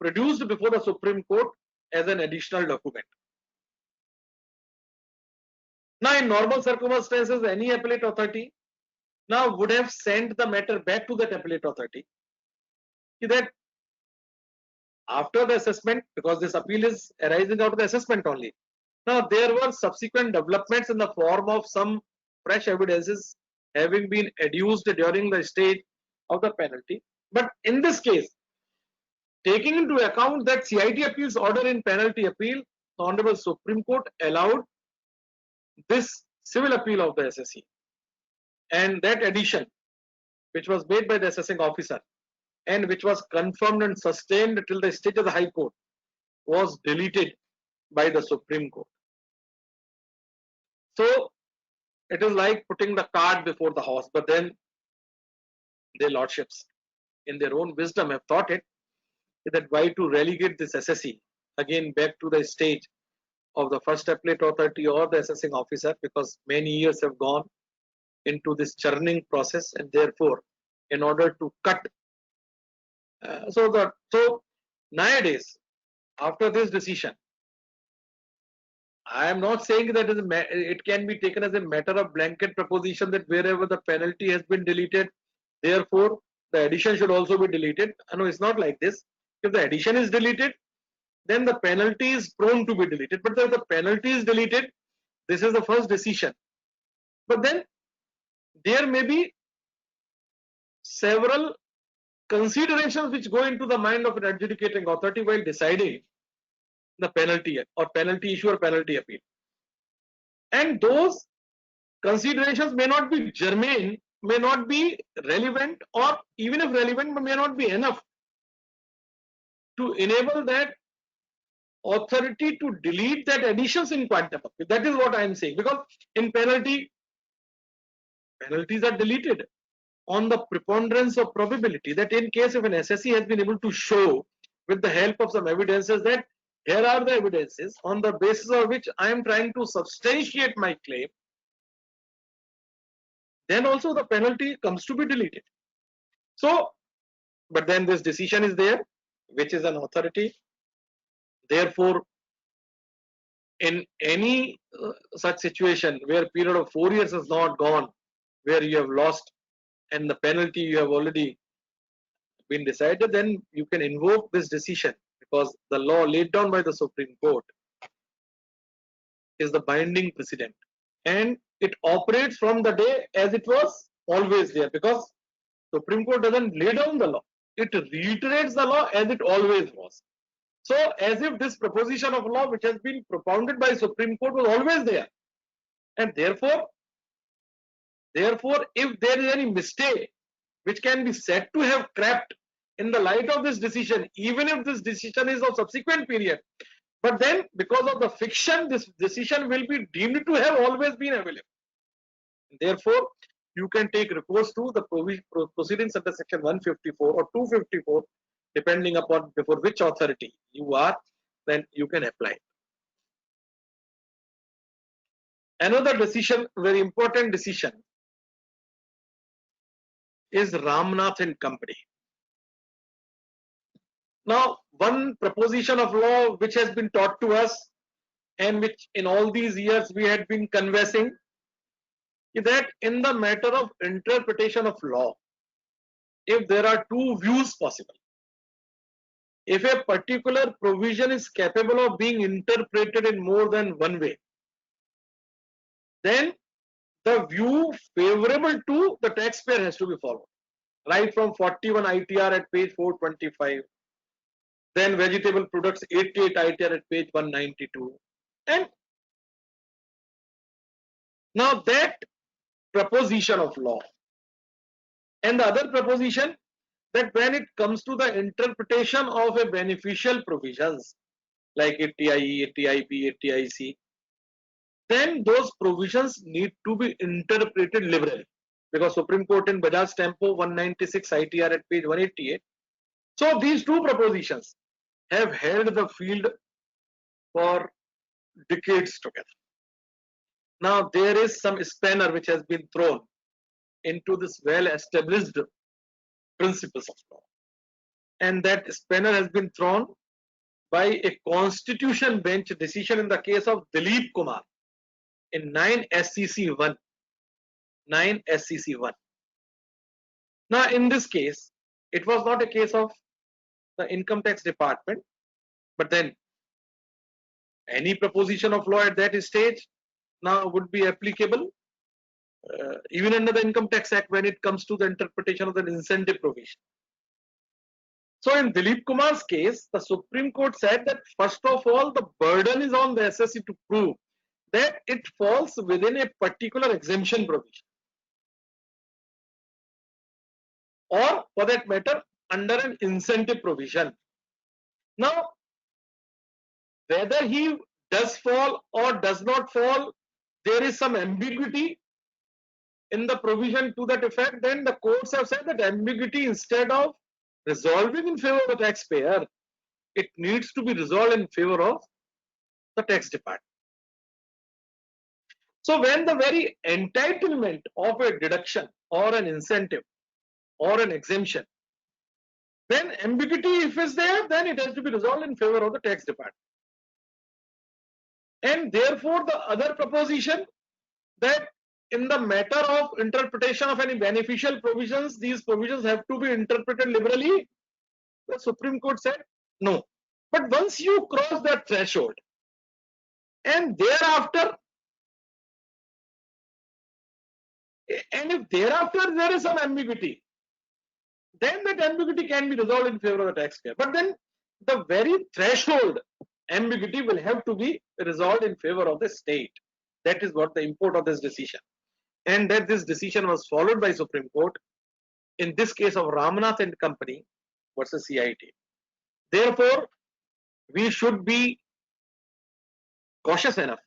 produced before the Supreme Court as an additional document. Now, in normal circumstances, any appellate authority now would have sent the matter back to that appellate authority, that after the assessment, because this appeal is arising out of the assessment only. Now, there were subsequent developments in the form of some fresh evidences having been adduced during the stage of the penalty. But in this case, taking into account that CIT appeal's order in penalty appeal, the Honorable Supreme Court allowed this civil appeal of the SSE, and that addition which was made by the assessing officer and which was confirmed and sustained till the stage of the High Court was deleted by the Supreme Court. So it is like putting the cart before the horse, but then their lordships in their own wisdom have thought it, that why to relegate this SSE again back to the stage of the first appellate authority or the assessing officer, because many years have gone into this churning process, and therefore in order to cut so nowadays, after this decision, I am not saying that it can be taken as a matter of blanket proposition that wherever the penalty has been deleted, therefore the addition should also be deleted. No, it's not like this. If the addition is deleted, then the penalty is prone to be deleted. But if the penalty is deleted, this is the first decision. But then there may be several considerations which go into the mind of an adjudicating authority while deciding the penalty or penalty issue or penalty appeal. And those considerations may not be germane, may not be relevant, or even if relevant, may not be enough to enable that authority to delete that additions in quantum. That is what I am saying, because in penalties are deleted on the preponderance of probability, that in case if an SSE has been able to show with the help of some evidences that here are the evidences on the basis of which I am trying to substantiate my claim, then also the penalty comes to be deleted. So, but then this decision is there, which is an authority. Therefore, in any such situation where a period of 4 years has not gone, where you have lost and the penalty you have already been decided, then you can invoke this decision, because the law laid down by the Supreme Court is the binding precedent, and it operates from the day as it was always there, because Supreme Court doesn't lay down the law, it reiterates the law as it always was. So as if this proposition of law which has been propounded by Supreme Court was always there, And therefore, if there is any mistake which can be said to have crept in the light of this decision, even if this decision is of subsequent period, but then because of the fiction, this decision will be deemed to have always been available. Therefore, you can take recourse to the proceedings under section 154 or 254, depending upon before which authority you are, then you can apply. Another decision, very important decision, is Ramnath and Company. Now, one proposition of law which has been taught to us and which in all these years we had been conversing is that in the matter of interpretation of law, if there are two views possible, if a particular provision is capable of being interpreted in more than one way, then the view favorable to the taxpayer has to be followed. Right from 41 ITR at page 425, then vegetable products 88 ITR at page 192. And now that proposition of law and the other proposition that when it comes to the interpretation of a beneficial provisions like ATIE, ATIB, ATIC, then those provisions need to be interpreted liberally, because Supreme Court in Bajaj Tempo 196 ITR at page 188. So these two propositions have held the field for decades together. Now there is some spanner which has been thrown into this well-established principles of law, and that spanner has been thrown by a constitution bench decision in the case of Dilip Kumar in 9 SCC 1. 9 SCC 1. Now in this case, it was not a case of the income tax department, but then any proposition of law at that stage now would be applicable even under the Income Tax Act when it comes to the interpretation of the incentive provision. So in Dilip Kumar's case, the Supreme Court said that first of all, the burden is on the SSC to prove that it falls within a particular exemption provision, or for that matter, under an incentive provision. Now, whether he does fall or does not fall, there is some ambiguity in the provision to that effect. Then the courts have said that ambiguity, instead of resolving in favor of the taxpayer, it needs to be resolved in favor of the tax department. So when the very entitlement of a deduction or an incentive or an exemption, then ambiguity, if it's there, then it has to be resolved in favor of the tax department. And therefore, the other proposition that in the matter of interpretation of any beneficial provisions, these provisions have to be interpreted liberally, the Supreme Court said no. But once you cross that threshold and thereafter, and if thereafter there is some ambiguity, then that ambiguity can be resolved in favor of the taxpayer. But then the very threshold ambiguity will have to be resolved in favor of the state. That is what the import of this decision. And that this decision was followed by Supreme Court in this case of Ramnath and Company versus CIT. Therefore, we should be cautious enough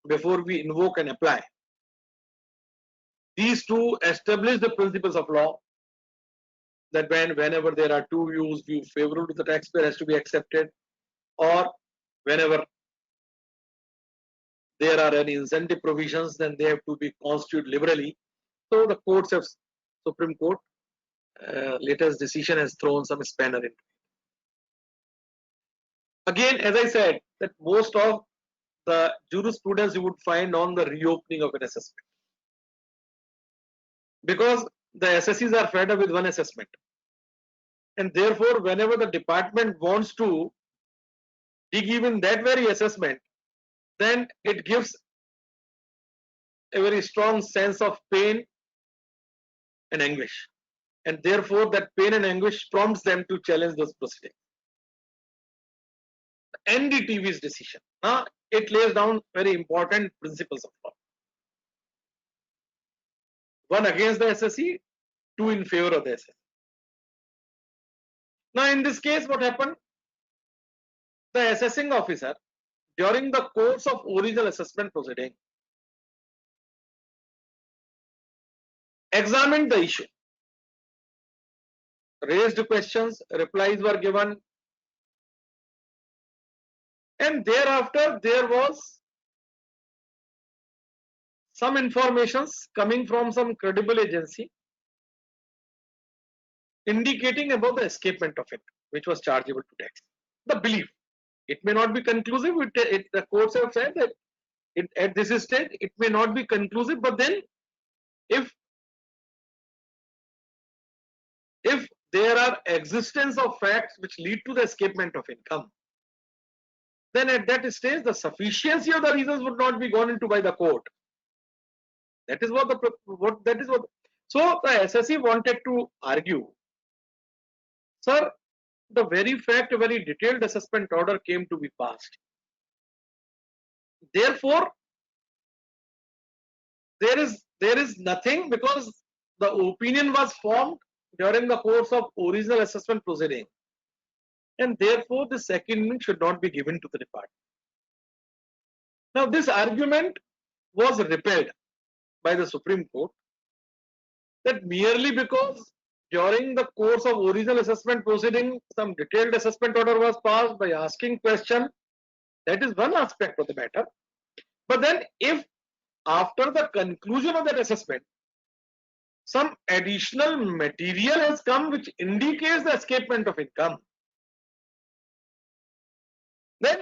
before we invoke and apply these two established principles of law, that whenever there are two views, view favorable to the taxpayer has to be accepted, or whenever there are any incentive provisions, then they have to be constituted liberally. So the courts have, Supreme Court latest decision has thrown some spanner into it. Again, as I said, that most of the jurisprudence you would find on the reopening of an assessment, because the SSCs are fed up with one assessment, and therefore whenever the department wants to dig even that very assessment, then it gives a very strong sense of pain and anguish, and therefore that pain and anguish prompts them to challenge those proceedings. NDTV's decision, it lays down very important principles of law. 1 against the SSE, 2 in favor of the SSE. Now in this case, what happened? The assessing officer, during the course of original assessment proceeding, examined the issue, raised questions, replies were given, and thereafter there was some informations coming from some credible agency indicating about the escapement of it, which was chargeable to tax. The belief, it may not be conclusive. The courts have said that at this stage it may not be conclusive, but then if there are existence of facts which lead to the escapement of income, then at that stage the sufficiency of the reasons would not be gone into by the court. That is what so the SSE wanted to argue, sir, the very fact a very detailed assessment order came to be passed. Therefore, there is nothing, because the opinion was formed during the course of original assessment proceeding, and therefore the second should not be given to the department. Now this argument was repelled by the Supreme Court, that merely because during the course of original assessment proceeding some detailed assessment order was passed by asking question, that is one aspect of the matter. But then if after the conclusion of that assessment some additional material has come which indicates the escapement of income, then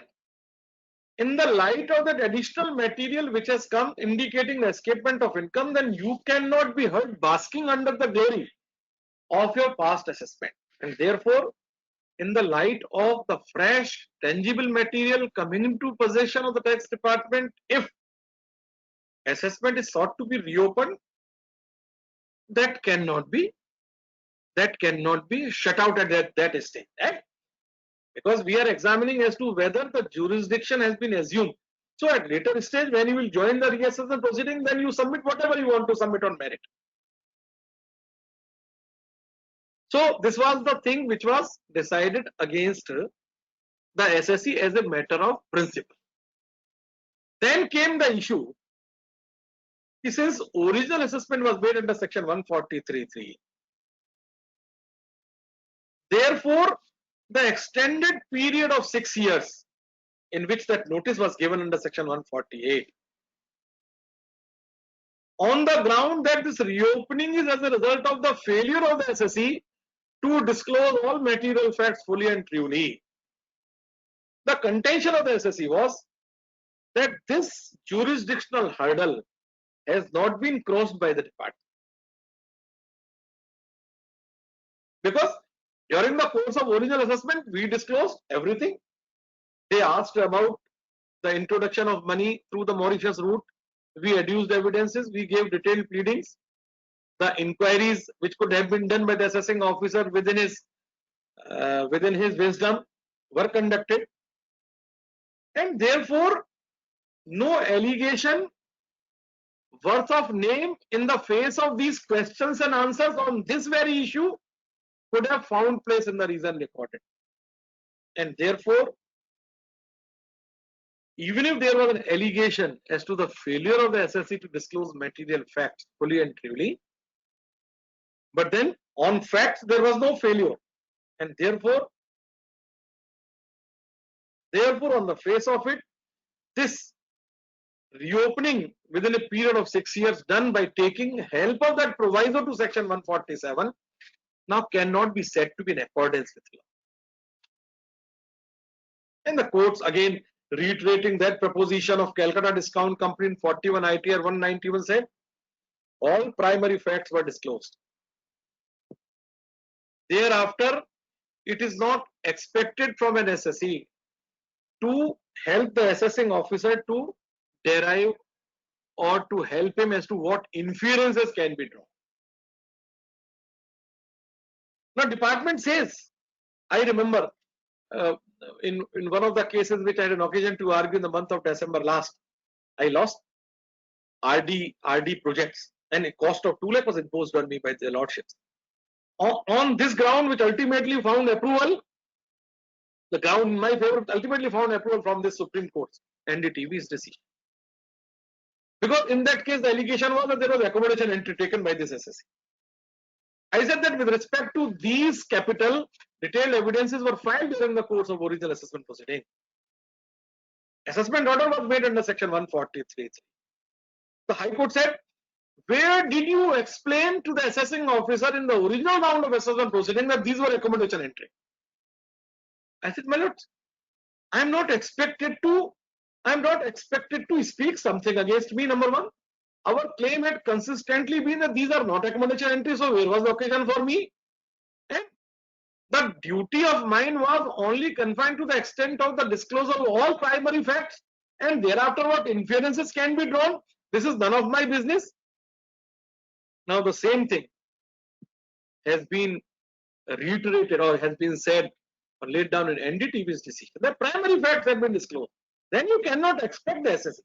in the light of that additional material which has come indicating the escapement of income, then you cannot be heard basking under the glory of your past assessment. And therefore, in the light of the fresh tangible material coming into possession of the tax department, if assessment is sought to be reopened, that cannot be shut out at that stage, right? Because we are examining as to whether the jurisdiction has been assumed. So at later stage, when you will join the reassessment proceeding, then you submit whatever you want to submit on merit. So this was the thing which was decided against the SSE as a matter of principle. Then came the issue, since original assessment was made under section 143(3), therefore the extended period of 6 years in which that notice was given under section 148, on the ground that this reopening is as a result of the failure of the SSE to disclose all material facts fully and truly. The contention of the SSE was that this jurisdictional hurdle has not been crossed by the department, because during the course of original assessment we disclosed everything. They asked about the introduction of money through the Mauritius route. We adduced evidences, we gave detailed pleadings. The inquiries which could have been done by the assessing officer within his wisdom were conducted, and therefore no allegation worth of name in the face of these questions and answers on this very issue could have found place in the reason recorded. And therefore, even if there was an allegation as to the failure of the SSE to disclose material facts fully and truly, but then on facts there was no failure, and therefore on the face of it, this reopening within a period of 6 years done by taking help of that proviso to section 147 now cannot be said to be in accordance with law. And the courts again reiterating that proposition of Calcutta Discount Company in 41 ITR 191 said all primary facts were disclosed. Thereafter, it is not expected from an SSE to help the assessing officer to derive or to help him as to what inferences can be drawn. Now, department says, I remember in one of the cases which I had an occasion to argue in the month of December last, I lost RD projects. and a cost of 2 lakh was imposed on me by the lordships. On this ground, which ultimately found approval, the ground in my favor ultimately found approval from the Supreme Court, NDTV's decision. Because in that case, the allegation was that there was accommodation entry taken by this SSC. I said that with respect to these capital, detailed evidences were filed during the course of original assessment proceeding. Assessment order was made under section 143. The High Court said, where did you explain to the assessing officer in the original round of assessment proceeding that these were accommodation entry? I said, my lord, I am not expected to speak something against me, number one. Our claim had consistently been that these are not accommodation entries, so where was the occasion for me? And the duty of mine was only confined to the extent of the disclosure of all primary facts, and thereafter what inferences can be drawn, this is none of my business. Now the same thing has been reiterated or has been said or laid down in NDTV's decision. The primary facts have been disclosed. Then you cannot expect the SSC.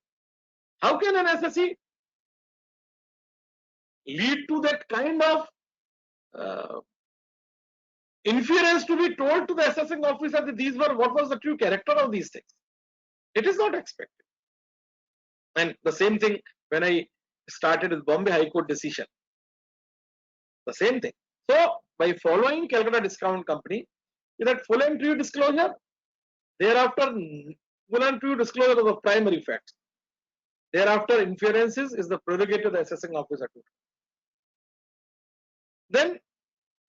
How can an SSC lead to that kind of inference to be told to the assessing officer that these were what was the true character of these things? It is not expected. And the same thing when I started with Bombay High Court decision. The same thing. So by following Calcutta Discount Company, with that full and true disclosure, thereafter full and true disclosure of the primary facts. Thereafter inferences is the prerogative of the assessing officer. Then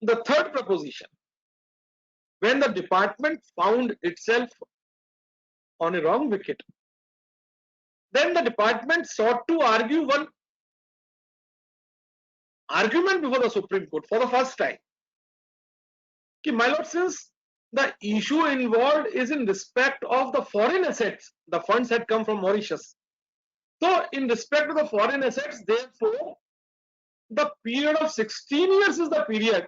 the third proposition, when the department found itself on a wrong wicket, then the department sought to argue one argument before the Supreme Court for the first time. My lord, since the issue involved is in respect of the foreign assets, the funds had come from Mauritius. So in respect to the foreign assets, therefore, the period of 16 years is the period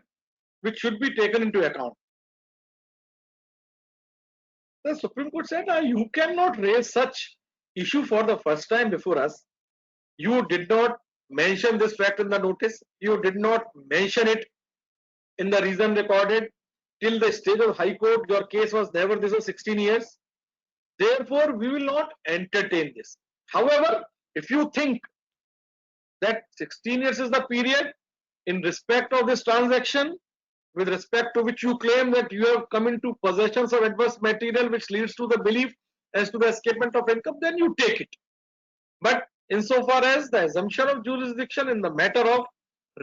which should be taken into account. The Supreme Court said, you cannot raise such issue for the first time before us. You did not mention this fact in the notice. You did not mention it in the reason recorded. Till the stage of High Court, your case was never this of 16 years. Therefore, we will not entertain this. However, if you think that 16 years is the period in respect of this transaction, with respect to which you claim that you have come into possessions of adverse material which leads to the belief as to the escapement of income, then you take it. But insofar as the assumption of jurisdiction in the matter of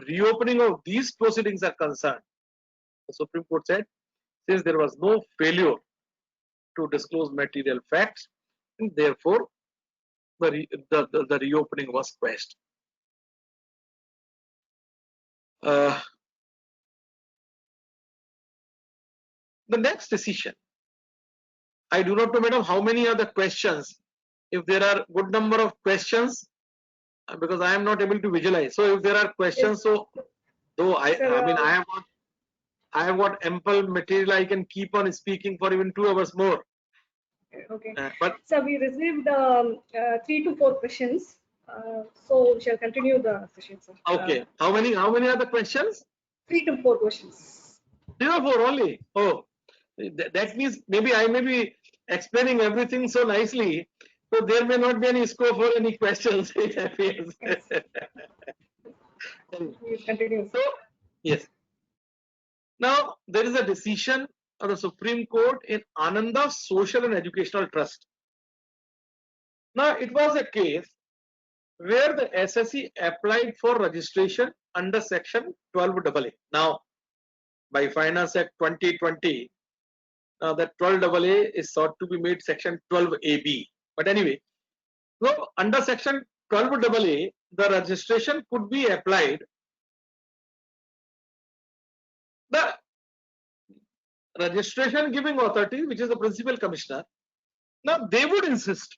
reopening of these proceedings are concerned, the Supreme Court said, since there was no failure to disclose material facts, and therefore the reopening was quashed. The next decision, I do not know, madam, how many are the questions. If there are good number of questions, because I am not able to visualize. So if there are questions, so though I mean I have got ample material, I can keep on speaking for even 2 hours more. Okay. But so we received 3 to 4 questions. So we shall continue the session, sir. Okay. How many are the questions? 3 to 4 questions. 3 or 4 only. Oh, that means maybe I may be explaining everything so nicely, so there may not be any scope for any questions. It appears. Yes. We'll continue. So yes. Now there is a decision of the Supreme Court in Ananda Social and Educational Trust. Now it was a case where the SSC applied for registration under section 12AA. Now by Finance Act 2020, that 12AA is sought to be made section 12AB. But anyway, so under section 12AA, the registration could be applied. The registration giving authority, which is the principal commissioner, now they would insist,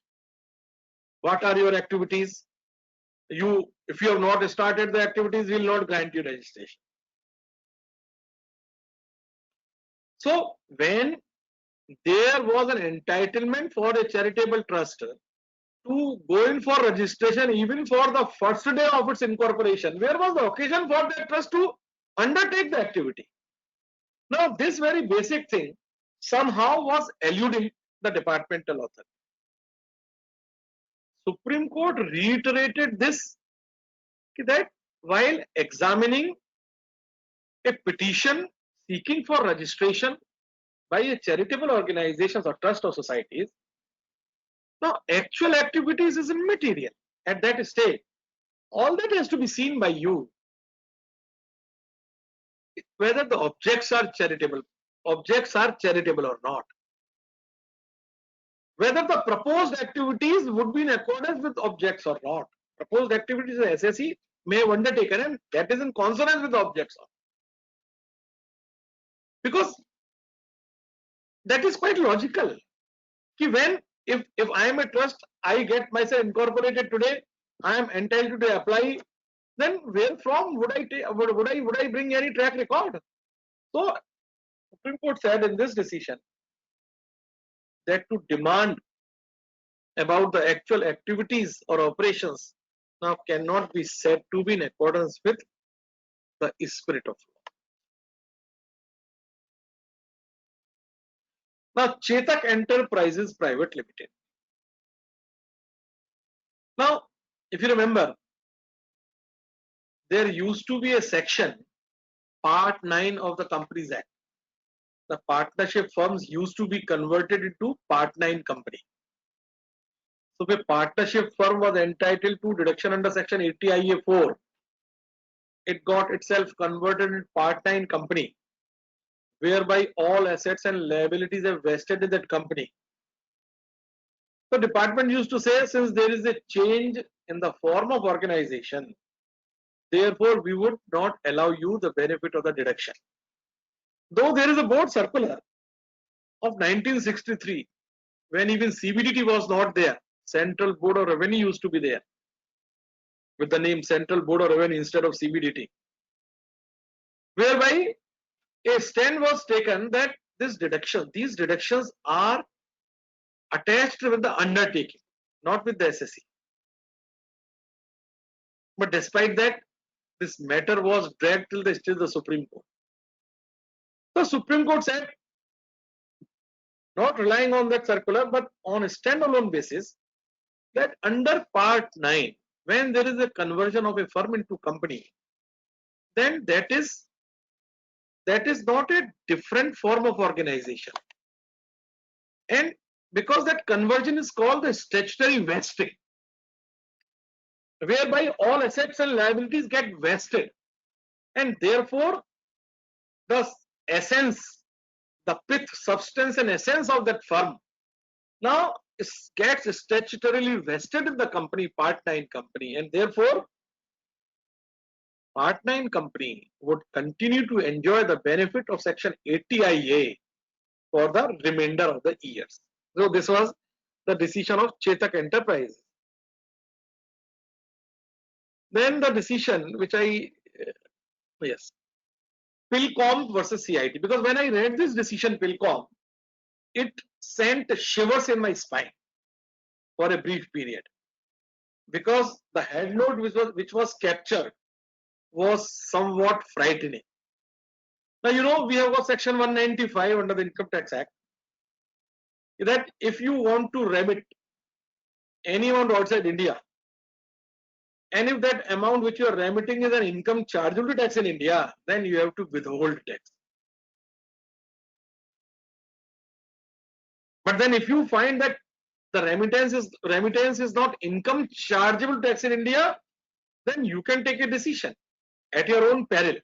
what are your activities? If you have not started the activities, we will not grant you registration. So when there was an entitlement for a charitable trust to go in for registration even for the first day of its incorporation. Where was the occasion for that trust to undertake the activity? Now, this very basic thing somehow was eluding the departmental authority. Supreme Court reiterated this, that while examining a petition seeking for registration by a charitable organizations or trust or societies, now actual activities is immaterial at that stage. All that has to be seen by you whether the objects are charitable or not, whether the proposed activities would be in accordance with objects or not. Proposed activities the SSE may have undertaken and that is in consonance with the objects or, because that is quite logical. When if I am a trust, I get myself incorporated today, I am entitled to apply, then where from would I take, would I bring any track record? So Supreme Court said in this decision that to demand about the actual activities or operations now cannot be said to be in accordance with the spirit of law. Now, Chetak Enterprises Private Limited. Now, if you remember, there used to be a section, Part 9 of the Companies Act. The partnership firms used to be converted into Part 9 company. So, the partnership firm was entitled to deduction under Section 80 IA 4. It got itself converted into Part 9 company, whereby all assets and liabilities are vested in that company. So, department used to say, since there is a change in the form of organization, therefore we would not allow you the benefit of the deduction. Though there is a board circular of 1963, when even CBDT was not there, Central Board of Revenue used to be there with the name Central Board of Revenue instead of CBDT, whereby a stand was taken that these deductions are attached with the undertaking, not with the SSE. But despite that, this matter was dragged till the Supreme Court. The Supreme Court said, not relying on that circular, but on a standalone basis, that under Part 9, when there is a conversion of a firm into company, then that is not a different form of organization. And because that conversion is called the statutory vesting, whereby all assets and liabilities get vested, and therefore the essence, the pith, substance and essence of that firm now gets statutorily vested in the company, Part 9 company, and therefore Part 9 company would continue to enjoy the benefit of Section 80 IA for the remainder of the years. So this was the decision of Chetak Enterprises. Then the decision which Pilcom versus CIT, because when I read this decision, Pilcom, it sent shivers in my spine for a brief period, because the head note which was captured was somewhat frightening. Now, you know, we have got Section 195 under the Income Tax Act, that if you want to remit any amount outside India, and if that amount which you are remitting is an income chargeable to tax in India, then you have to withhold tax. But then if you find that the remittance is not income chargeable tax in India, then you can take a decision at your own peril.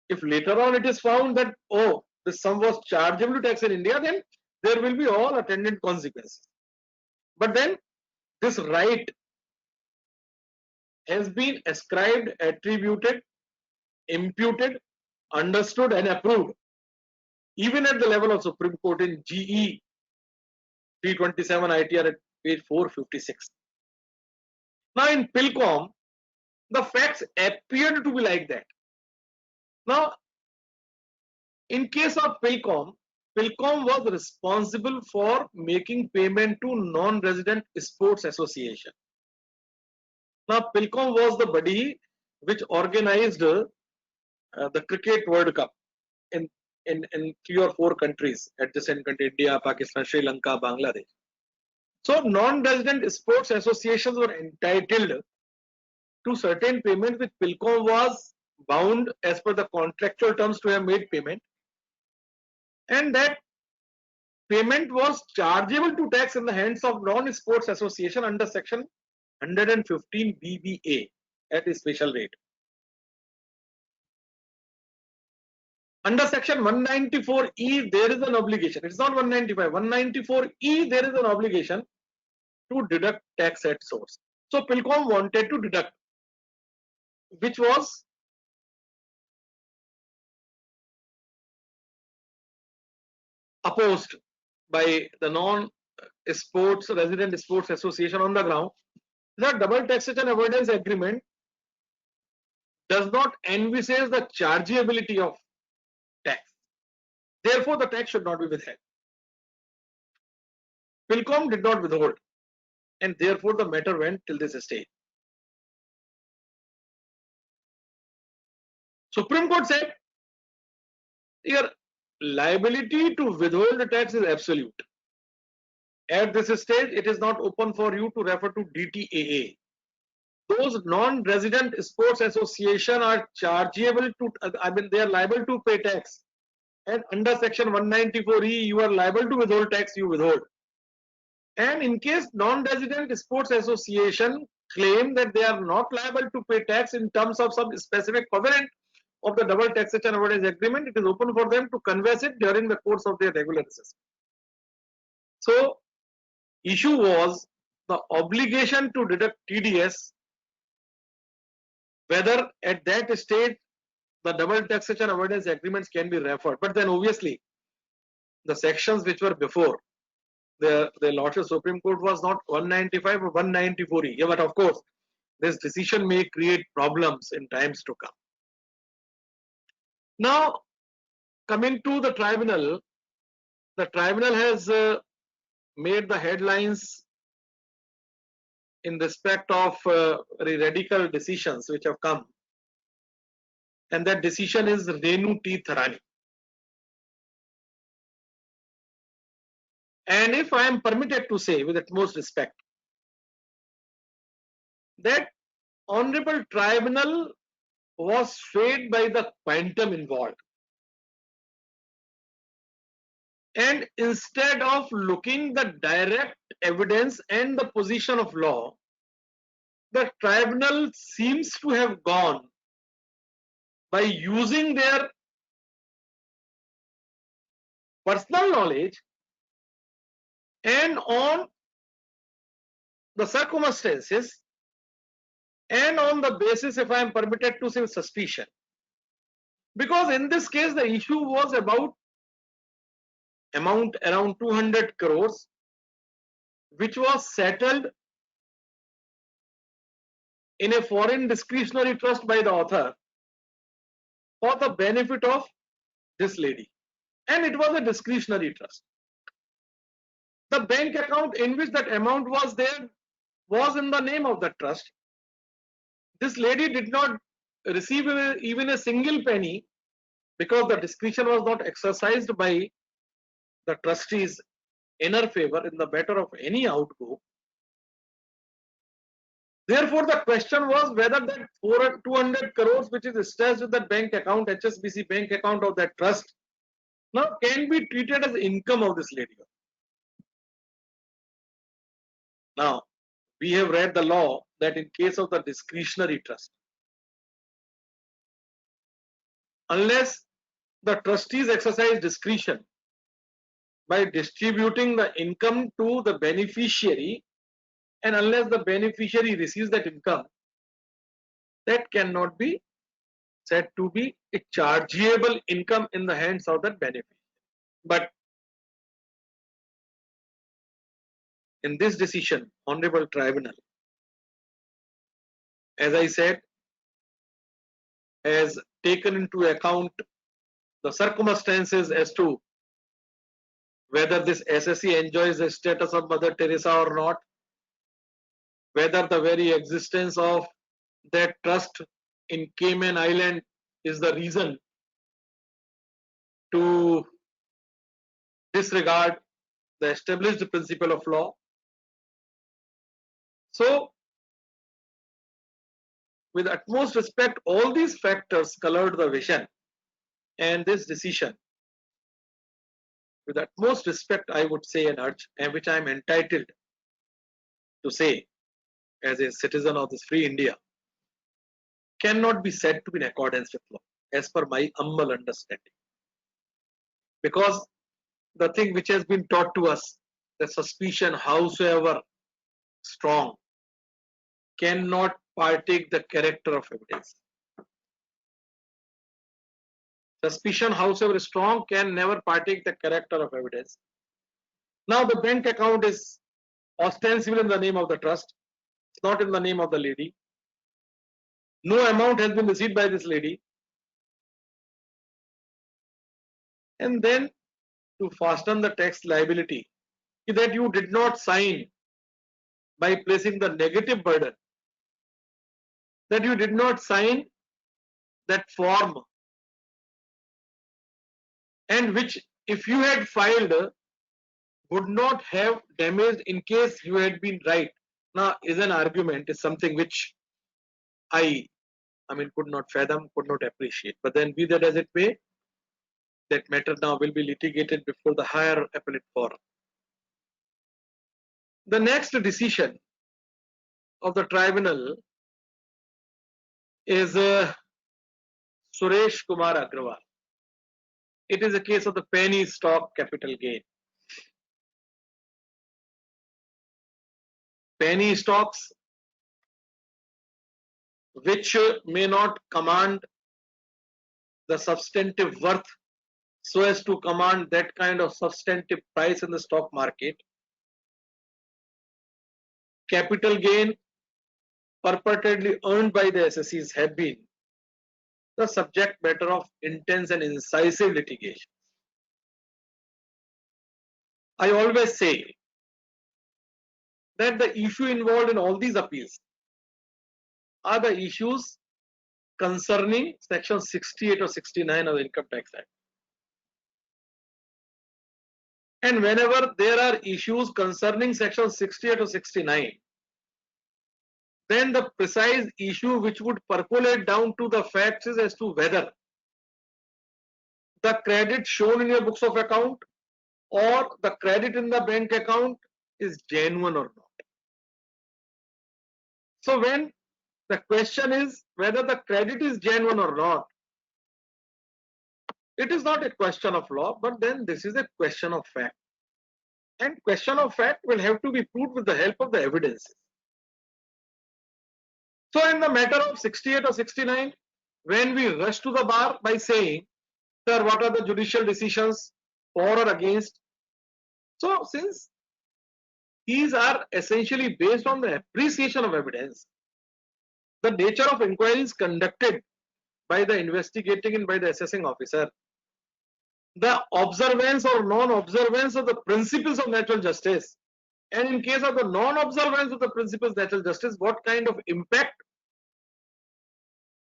If later on it is found that, oh, this sum was chargeable to tax in India, then there will be all attendant consequences. But then this right has been ascribed, attributed, imputed, understood and approved, even at the level of Supreme Court in GE 327 ITR at page 456. Now in Pilcom, the facts appeared to be like that. Now, in case of Pilcom, PhilCom was responsible for making payment to non-resident sports association. Now, PhilCom was the body which organized the Cricket World Cup in 3 or 4 countries, adjacent countries, India, Pakistan, Sri Lanka, Bangladesh. So, non-resident sports associations were entitled to certain payments which PhilCom was bound as per the contractual terms to have made payment, and that payment was chargeable to tax in the hands of non-sports association under section 115 BBA at a special rate. Under section 194E, there is an obligation. It's not 195. 194E, there is an obligation to deduct tax at source. So PhilCom wanted to deduct, which was opposed by the non-sports resident sports association on the ground that double taxation avoidance agreement does not envisage the chargeability of tax. Therefore, the tax should not be withheld. PhilCom did not withhold, and therefore the matter went till this stage. Supreme Court said your liability to withhold the tax is absolute. At this stage, it is not open for you to refer to DTAA. Those non-resident sports association are chargeable to, they are liable to pay tax. And under section 194E, you are liable to withhold tax, you withhold. And in case non-resident sports association claim that they are not liable to pay tax in terms of some specific covenant of the double taxation avoidance agreement, it is open for them to converse it during the course of their regular assessment. So, issue was the obligation to deduct TDS, whether at that stage the double taxation avoidance agreements can be referred. But then obviously, the sections which were before, the Lordship Supreme Court was not 195 or 194E. Yeah, but of course, this decision may create problems in times to come. Now, coming to the tribunal has made the headlines in respect of very radical decisions which have come, and that decision is Renu T. Tharani. And if I am permitted to say with utmost respect that Honorable Tribunal was swayed by the quantum involved, and instead of looking the direct evidence and the position of law, the tribunal seems to have gone by using their personal knowledge and on the circumstances and on the basis, if I am permitted to say, suspicion. Because in this case, the issue was about amount around 200 crores, which was settled in a foreign discretionary trust by the author for the benefit of this lady. And it was a discretionary trust. The bank account in which that amount was there was in the name of the trust. This lady did not receive even a single penny because the discretion was not exercised by the trustees in her favor in the matter of any outgo. Therefore, the question was whether that 200 crores which is stashed in that bank account, HSBC bank account of that trust, now can be treated as income of this lady. Now, we have read the law that in case of the discretionary trust, unless the trustees exercise discretion by distributing the income to the beneficiary, and unless the beneficiary receives that income, that cannot be said to be a chargeable income in the hands of that beneficiary. But in this decision, Honorable Tribunal, as I said, has taken into account the circumstances as to whether this SSE enjoys the status of Mother Teresa or not, whether the very existence of that trust in Cayman Island is the reason to disregard the established principle of law. So, with utmost respect, all these factors colored the vision and this decision. With utmost respect, I would say and urge, and which I am entitled to say as a citizen of this free India, cannot be said to be in accordance with law, as per my humble understanding. Because the thing which has been taught to us, that suspicion, howsoever strong, cannot partake the character of evidence. Suspicion, howsoever strong, can never partake the character of evidence. Now the bank account is ostensibly in the name of the trust, it's not in the name of the lady. No amount has been received by this lady. And then to fasten the tax liability that you did not sign by placing the negative burden, that you did not sign that form, and which if you had filed would not have damaged in case you had been right. Now is an argument, is something which I could not fathom, could not appreciate. But then be that as it may, that matter now will be litigated before the higher appellate forum. The next decision of the tribunal is Suresh Kumar Agrawal. It is a case of the penny stock capital gain. Penny stocks which may not command the substantive worth so as to command that kind of substantive price in the stock market. Capital gain purportedly earned by the SSEs have been the subject matter of intense and incisive litigation. I always say that the issue involved in all these appeals are the issues concerning section 68 or 69 of the Income Tax Act. And whenever there are issues concerning section 68 or 69, then the precise issue which would percolate down to the facts is as to whether the credit shown in your books of account or the credit in the bank account is genuine or not. So when the question is whether the credit is genuine or not, it is not a question of law, but then this is a question of fact. And question of fact will have to be proved with the help of the evidences. So in the matter of 68 or 69, when we rush to the bar by saying, sir, what are the judicial decisions for or against? So since these are essentially based on the appreciation of evidence, the nature of inquiries conducted by the investigating and by the assessing officer, the observance or non-observance of the principles of natural justice, and in case of the non-observance of the principles of natural justice, what kind of impact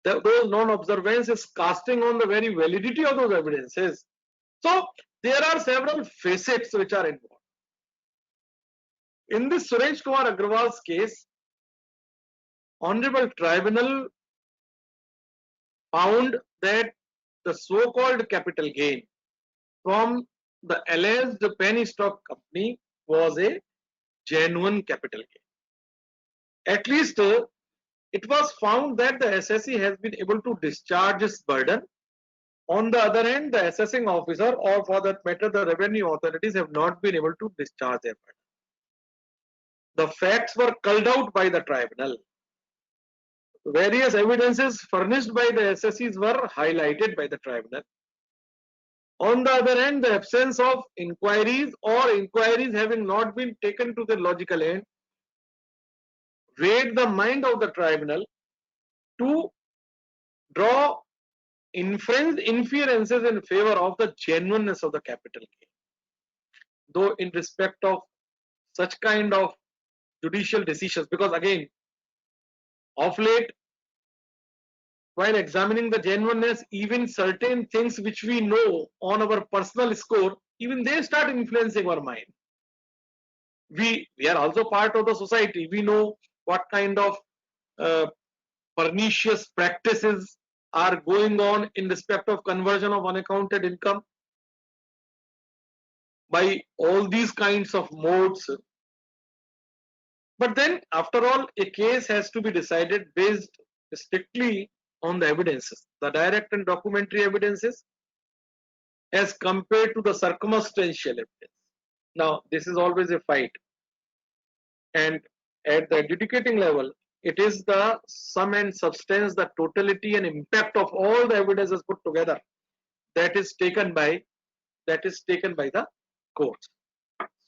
those non-observance is casting on the very validity of those evidences. So there are several facets which are involved. In this Suresh Kumar Agrawal's case, Honorable Tribunal found that the so-called capital gain from the alleged penny stock company was a genuine capital gain. At least it was found that the SSE has been able to discharge its burden. On the other hand, the assessing officer, or for that matter the revenue authorities, have not been able to discharge their burden. The facts were culled out by the tribunal. Various evidences furnished by the SSEs were highlighted by the tribunal. On the other hand, the absence of inquiries or inquiries having not been taken to the logical end weighed the mind of the tribunal to draw inferences in favor of the genuineness of the capital gain. though in respect of such kind of judicial decisions, because again, of late, while examining the genuineness, even certain things which we know on our personal score, even they start influencing our mind. We are also part of the society. We know what kind of pernicious practices are going on in respect of conversion of unaccounted income by all these kinds of modes. But then, after all, a case has to be decided based strictly on the evidences, the direct and documentary evidences, as compared to the circumstantial evidence. Now, this is always a fight. And at the adjudicating level, it is the sum and substance, the totality and impact of all the evidences put together that is taken by the courts.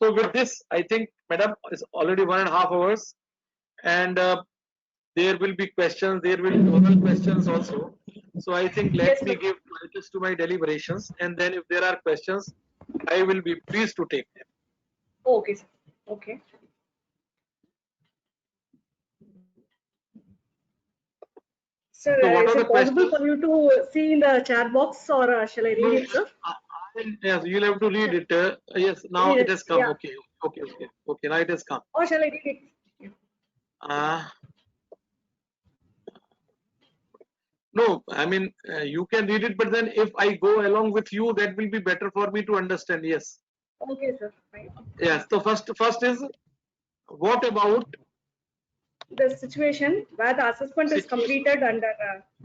So with this, I think, Madam, is already 1.5 hours, and there will be questions, there will be oral questions also. So I think let me give notice to my deliberations, and then if there are questions, I will be pleased to take them. Okay, sir. Okay. Sir, So what is are the it possible questions? for you to see in the chat box, or shall I read it, sir? Yes, you'll have to read it. Yes, now Read it has come. yeah. Okay. Now it has come. Or shall I read it? No, I mean, you can read it, but then if I go along with you, that will be better for me to understand. Yes. Okay, sir. Fine. Yes. So first is, what about The situation where the assessment is completed under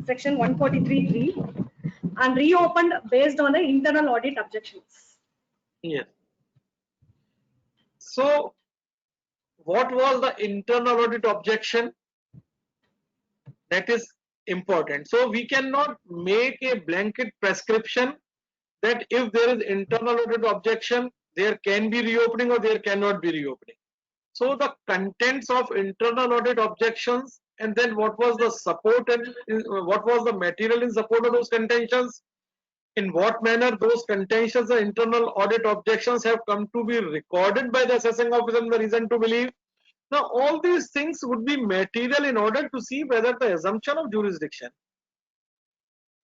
section 143(3) and reopened based on the internal audit objections. Yes. So what was the internal audit objection? That is important. So we cannot make a blanket prescription that if there is internal audit objection, there can be reopening or there cannot be reopening. So the contents of internal audit objections, and then what was the support and what was the material in support of those contentions, in what manner those contentions and internal audit objections have come to be recorded by the assessing officer and the reason to believe. Now all these things would be material in order to see whether the assumption of jurisdiction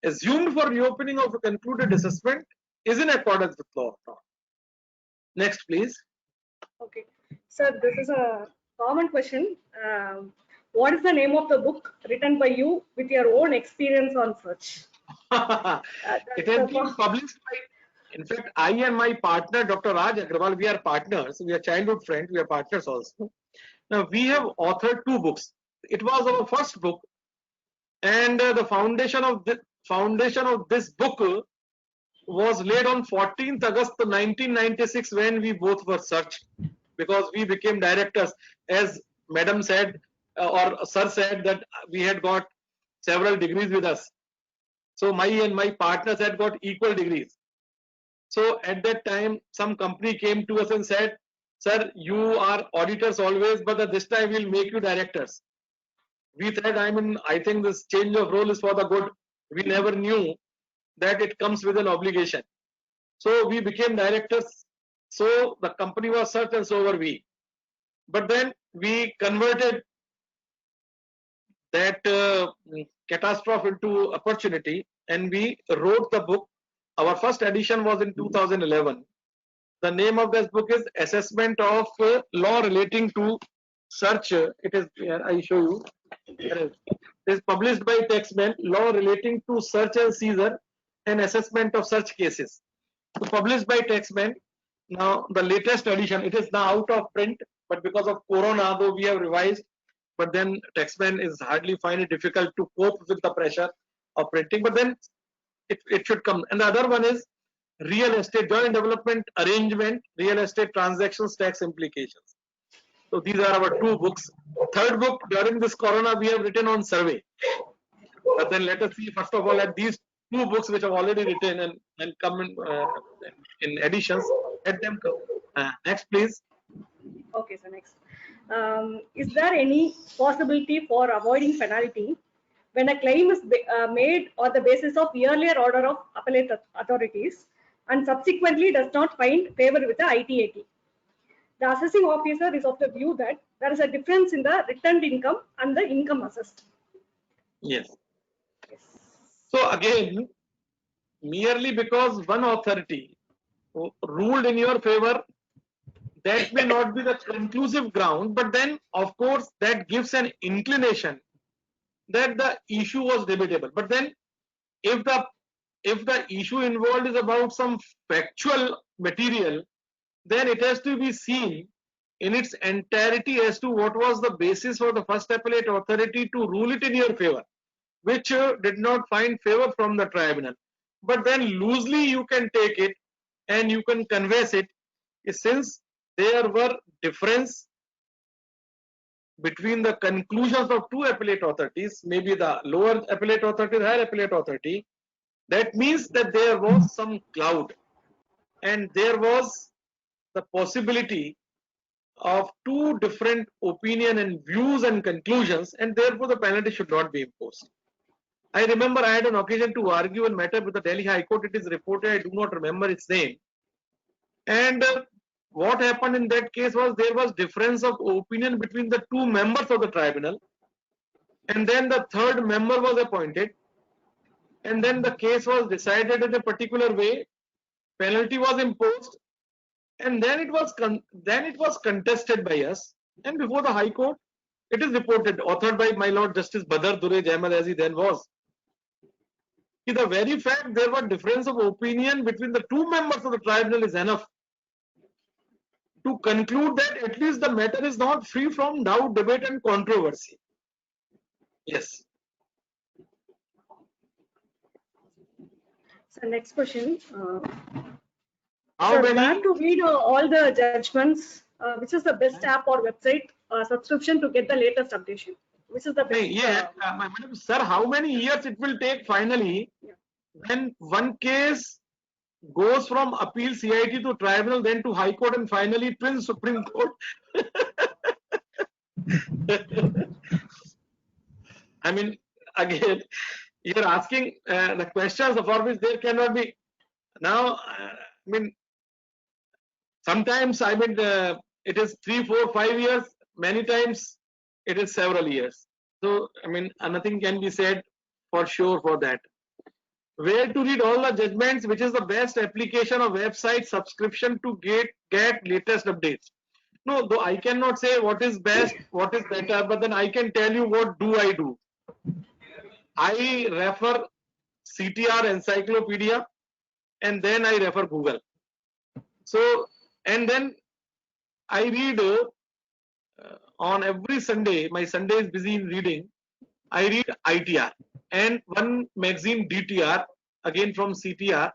assumed for reopening of a concluded assessment is in accordance with law or not. Next, please. Okay. Sir, this is a common question. What is the name of the book written by you with your own experience on search? It has been published by, in fact, I and my partner, Dr. Raj Agrawal, we are partners. We are childhood friends. We are partners also. Now, we have authored 2 books. It was our first book, and the foundation of this book was laid on 14th August 1996 when we both were searched, because we became directors. As Madam said, or Sir said, that we had got several degrees with us. So my and my partners had got equal degrees. So at that time, some company came to us and said, "Sir, you are auditors always, but at this time we'll make you directors." We said, I think this change of role is for the good. We never knew that it comes with an obligation. So we became directors. So the company was searched and so were we. But then we converted that catastrophe into opportunity, and we wrote the book. Our first edition was in 2011. The name of this book is Assessment of Law Relating to Search. It is, I show you. It is published by Taxman, Law Relating to Search and Seizure and Assessment of Search Cases. So published by Taxman. Now the latest edition, it is now out of print, but because of Corona, though we have revised, but then Taxman is hardly find it difficult to cope with the pressure of printing, but then it should come. And the other one is Real Estate Joint Development Arrangement, Real Estate Transactions Tax Implications. So these are our 2 books. Third book, during this Corona, we have written on survey. But then let us see first of all at these 2 books which have already written and come in editions. Let them come. Next, please. Okay, so next. Is there any possibility for avoiding penalty when a claim is made on the basis of earlier order of appellate authorities and subsequently does not find favor with the ITAT. The assessing officer is of the view that there is a difference in the returned income and the income assessed. Yes. So again, merely because one authority ruled in your favor, that may not be the conclusive ground, but then of course that gives an inclination that the issue was debatable. But then if the issue involved is about some factual material, then it has to be seen in its entirety as to what was the basis for the first appellate authority to rule it in your favor, which did not find favor from the tribunal. But then loosely you can take it and you can converse it, since there were difference between the conclusions of two appellate authorities, maybe the lower appellate authority, the higher appellate authority. That means that there was some cloud and there was the possibility of two different opinion and views and conclusions, and therefore the penalty should not be imposed. I remember I had an occasion to argue a matter with the Delhi High Court. It is reported, I do not remember its name. And what happened in that case was there was difference of opinion between the two members of the tribunal, and then the third member was appointed, and then the case was decided in a particular way, penalty was imposed, and then it was contested by us, and before the High Court it is reported, authored by my Lord Justice Badar Durej Ahmed as he then was. The very fact there was difference of opinion between the two members of the tribunal is enough to conclude that at least the matter is not free from doubt, debate and controversy. Yes. So next question. How Sir, many? where to read all the judgments? Which is the best app or website subscription to get the latest updation? Which is the best? Madam, sir, how many years it will take finally when one case goes from appeal CIT to tribunal, then to High Court, and finally to Supreme Court? I mean, again, you're asking the questions for which there cannot be. Now, I mean, sometimes, I mean, it is 3, 4, 5 years. Many times it is several years. So, I mean, nothing can be said for sure for that. Where to read all the judgments? Which is the best application of website subscription to get latest updates? No, though I cannot say what is best, what is better, but then I can tell you what do I do. I refer CTR Encyclopedia, and then I refer Google. So, and then I read on every Sunday, my Sunday is busy in reading, I read ITR and one magazine DTR, again from CTR,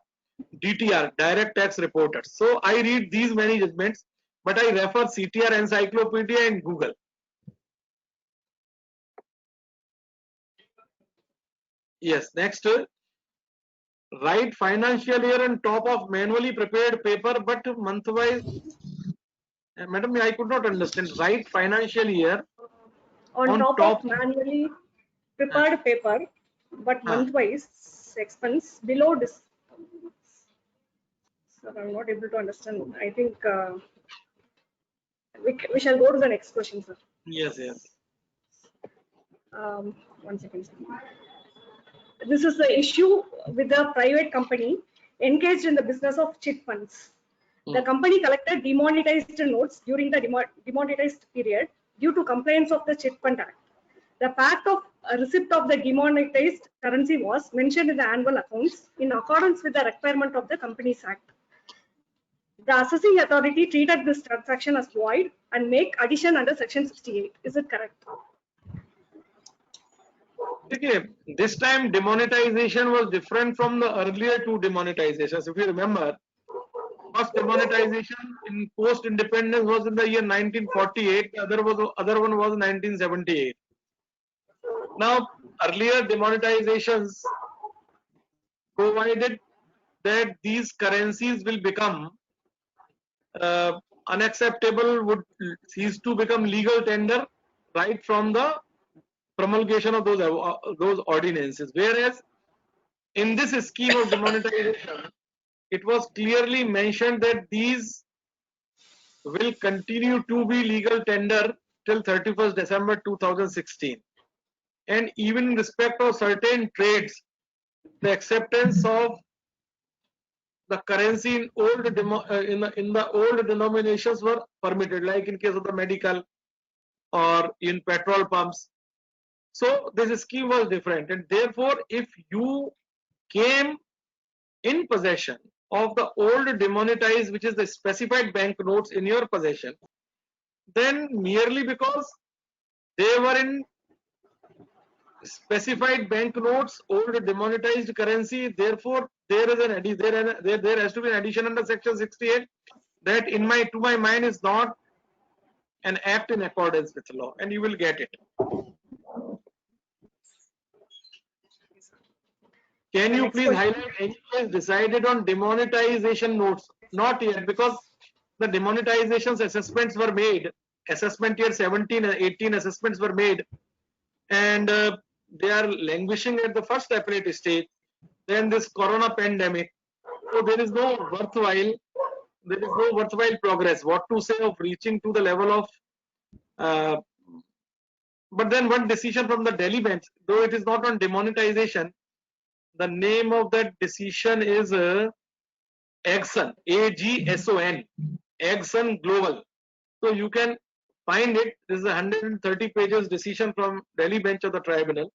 DTR, Direct Tax Reporters. So I read these many judgments, but I refer CTR Encyclopedia and Google. Yes, next. Write financial year on top of manually prepared paper, but month-wise. Madam, I could not understand. Write financial year on top of manually prepared paper, but month-wise expense below this. Sir, I'm not able to understand. I think we shall go to the next question, sir. Yes, yes. 1 second, sir. This is the issue with the private company engaged in the business of chit funds. The company collected demonetized notes during the demonetized period due to compliance of the Chit Fund Act. The fact of receipt of the demonetized currency was mentioned in the annual accounts in accordance with the requirement of the Companies Act. The assessing authority treated this transaction as void and make addition under section 68. Is it correct? Okay, this time demonetization was different from the earlier two demonetizations. If you remember, first demonetization in post-independence was in the year 1948. The other one was 1978. Now, earlier demonetizations provided that these currencies will become unacceptable, would cease to become legal tender right from the promulgation of those ordinances. Whereas in this scheme of demonetization, it was clearly mentioned that these will continue to be legal tender till 31st December 2016. And even in respect of certain trades, the acceptance of the currency in the old denominations were permitted, like in case of the medical or in petrol pumps. So this scheme was different, and therefore if you came in possession of the old demonetized, which is the specified bank notes in your possession, then merely because they were in specified bank notes, old demonetized currency, therefore there is there has to be an addition under section 68 that to my mind is not an act in accordance with law, and you will get it. Can you please highlight any case decided on demonetization notes? Not yet, because the demonetizations assessments were made. Assessment year 17 and 18 assessments were made, and they are languishing at the first appellate stage. Then this corona pandemic, so there is no worthwhile progress. What to say of reaching to the level of but then one decision from the Delhi bench, though it is not on demonetization, the name of that decision is Agson, AGSON, Agson Global. So you can find it. This is a 130 pages decision from Delhi bench of the tribunal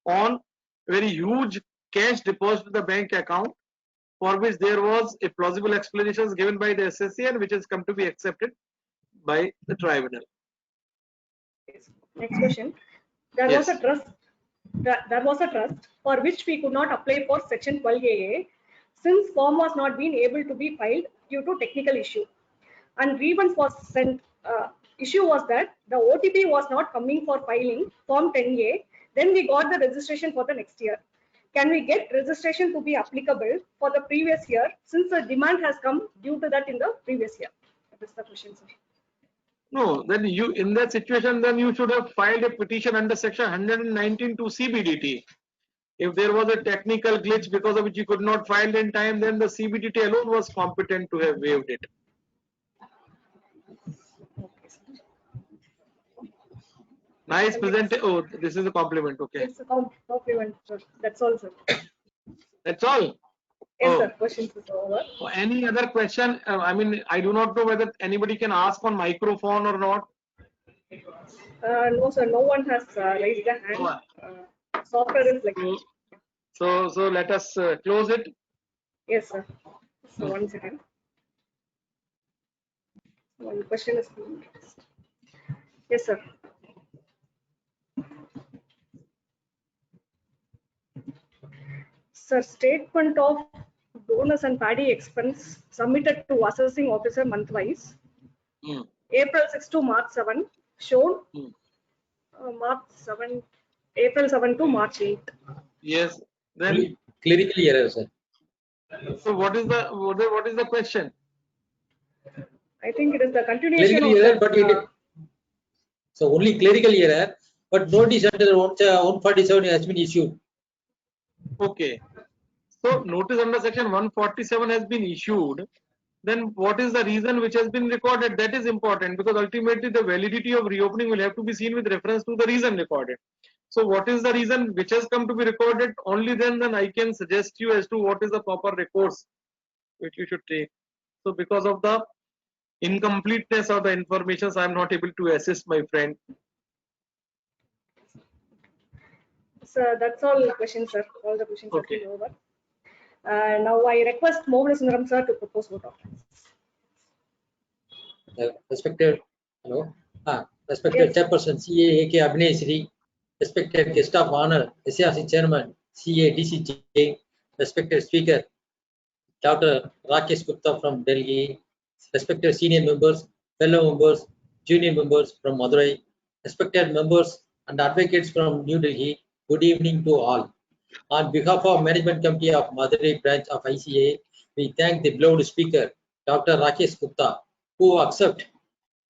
on very huge cash deposit to the bank account, for which there was a plausible explanations given by the SSC, and which has come to be accepted by the tribunal. Next question. There was a trust for which we could not apply for section 12AA since form was not being able to be filed due to technical issue, and grievance was sent. Issue was that the OTP was not coming for filing form 10A. Then we got the registration for the next year. Can we get registration to be applicable for the previous year since the demand has come due to that in the previous year? That is the question, sir. No, then you, in that situation, then you should have filed a petition under section 119 to CBDT. If there was a technical glitch because of which you could not file in time, then the CBDT alone was competent to have waived it. Nice present. Oh, this is a compliment. Okay. It's a compliment, sir. That's all, sir. That's all. Yes, sir. Questions is over. Any other question? I mean, I do not know whether anybody can ask on microphone or not. No, sir. No one has raised a hand. Software is like. So let us close it. Yes, sir. So 1 second. One question is. Yes, sir. Sir, statement of bonus and paddy expense submitted to assessing officer month-wise. April 6 to March 7 shown. April 7 to March 8. Yes. Then clerical error, sir. So what is the question? I think it is the continuation clerical of error, but so only clerical error, but notice under 147 has been issued. Okay. So notice under section 147 has been issued. Then what is the reason which has been recorded? That is important, because ultimately the validity of reopening will have to be seen with reference to the reason recorded. So what is the reason which has come to be recorded? Only then I can suggest you as to what is the proper recourse which you should take. So because of the incompleteness of the information, I am not able to assist my friend. So that's all the questions, sir. All the questions have been over. Now I request Mohan Sundaram sir to propose vote of thanks. Respected Chairperson CA AK Abhinay Sri, respected guest of honor SRC Chairman CA DCJ, respected Speaker Dr. Rakesh Gupta from Delhi, respected senior members, fellow members, junior members from Madurai, respected members and advocates from New Delhi, good evening to all. On behalf of Management Committee of Madurai branch of ICA, we thank the beloved Speaker Dr. Rakesh Gupta, who accept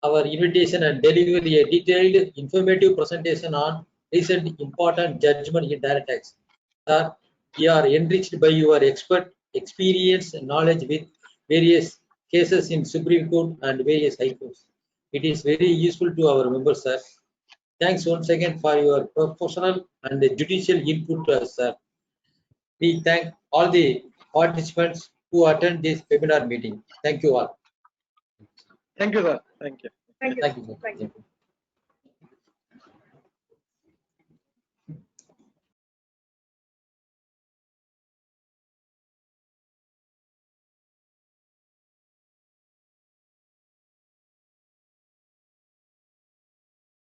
our invitation and deliver a detailed, informative presentation on recent important judgment in direct tax. Sir, we are enriched by your expert experience and knowledge with various cases in Supreme Court and various High Courts. It is very useful to our members, sir. Thanks once again for your professional and judicial input to us, sir. We thank all the participants who attend this webinar meeting. Thank you all. Thank you, sir. Thank you. Thank you. Thank you, sir. Thank you.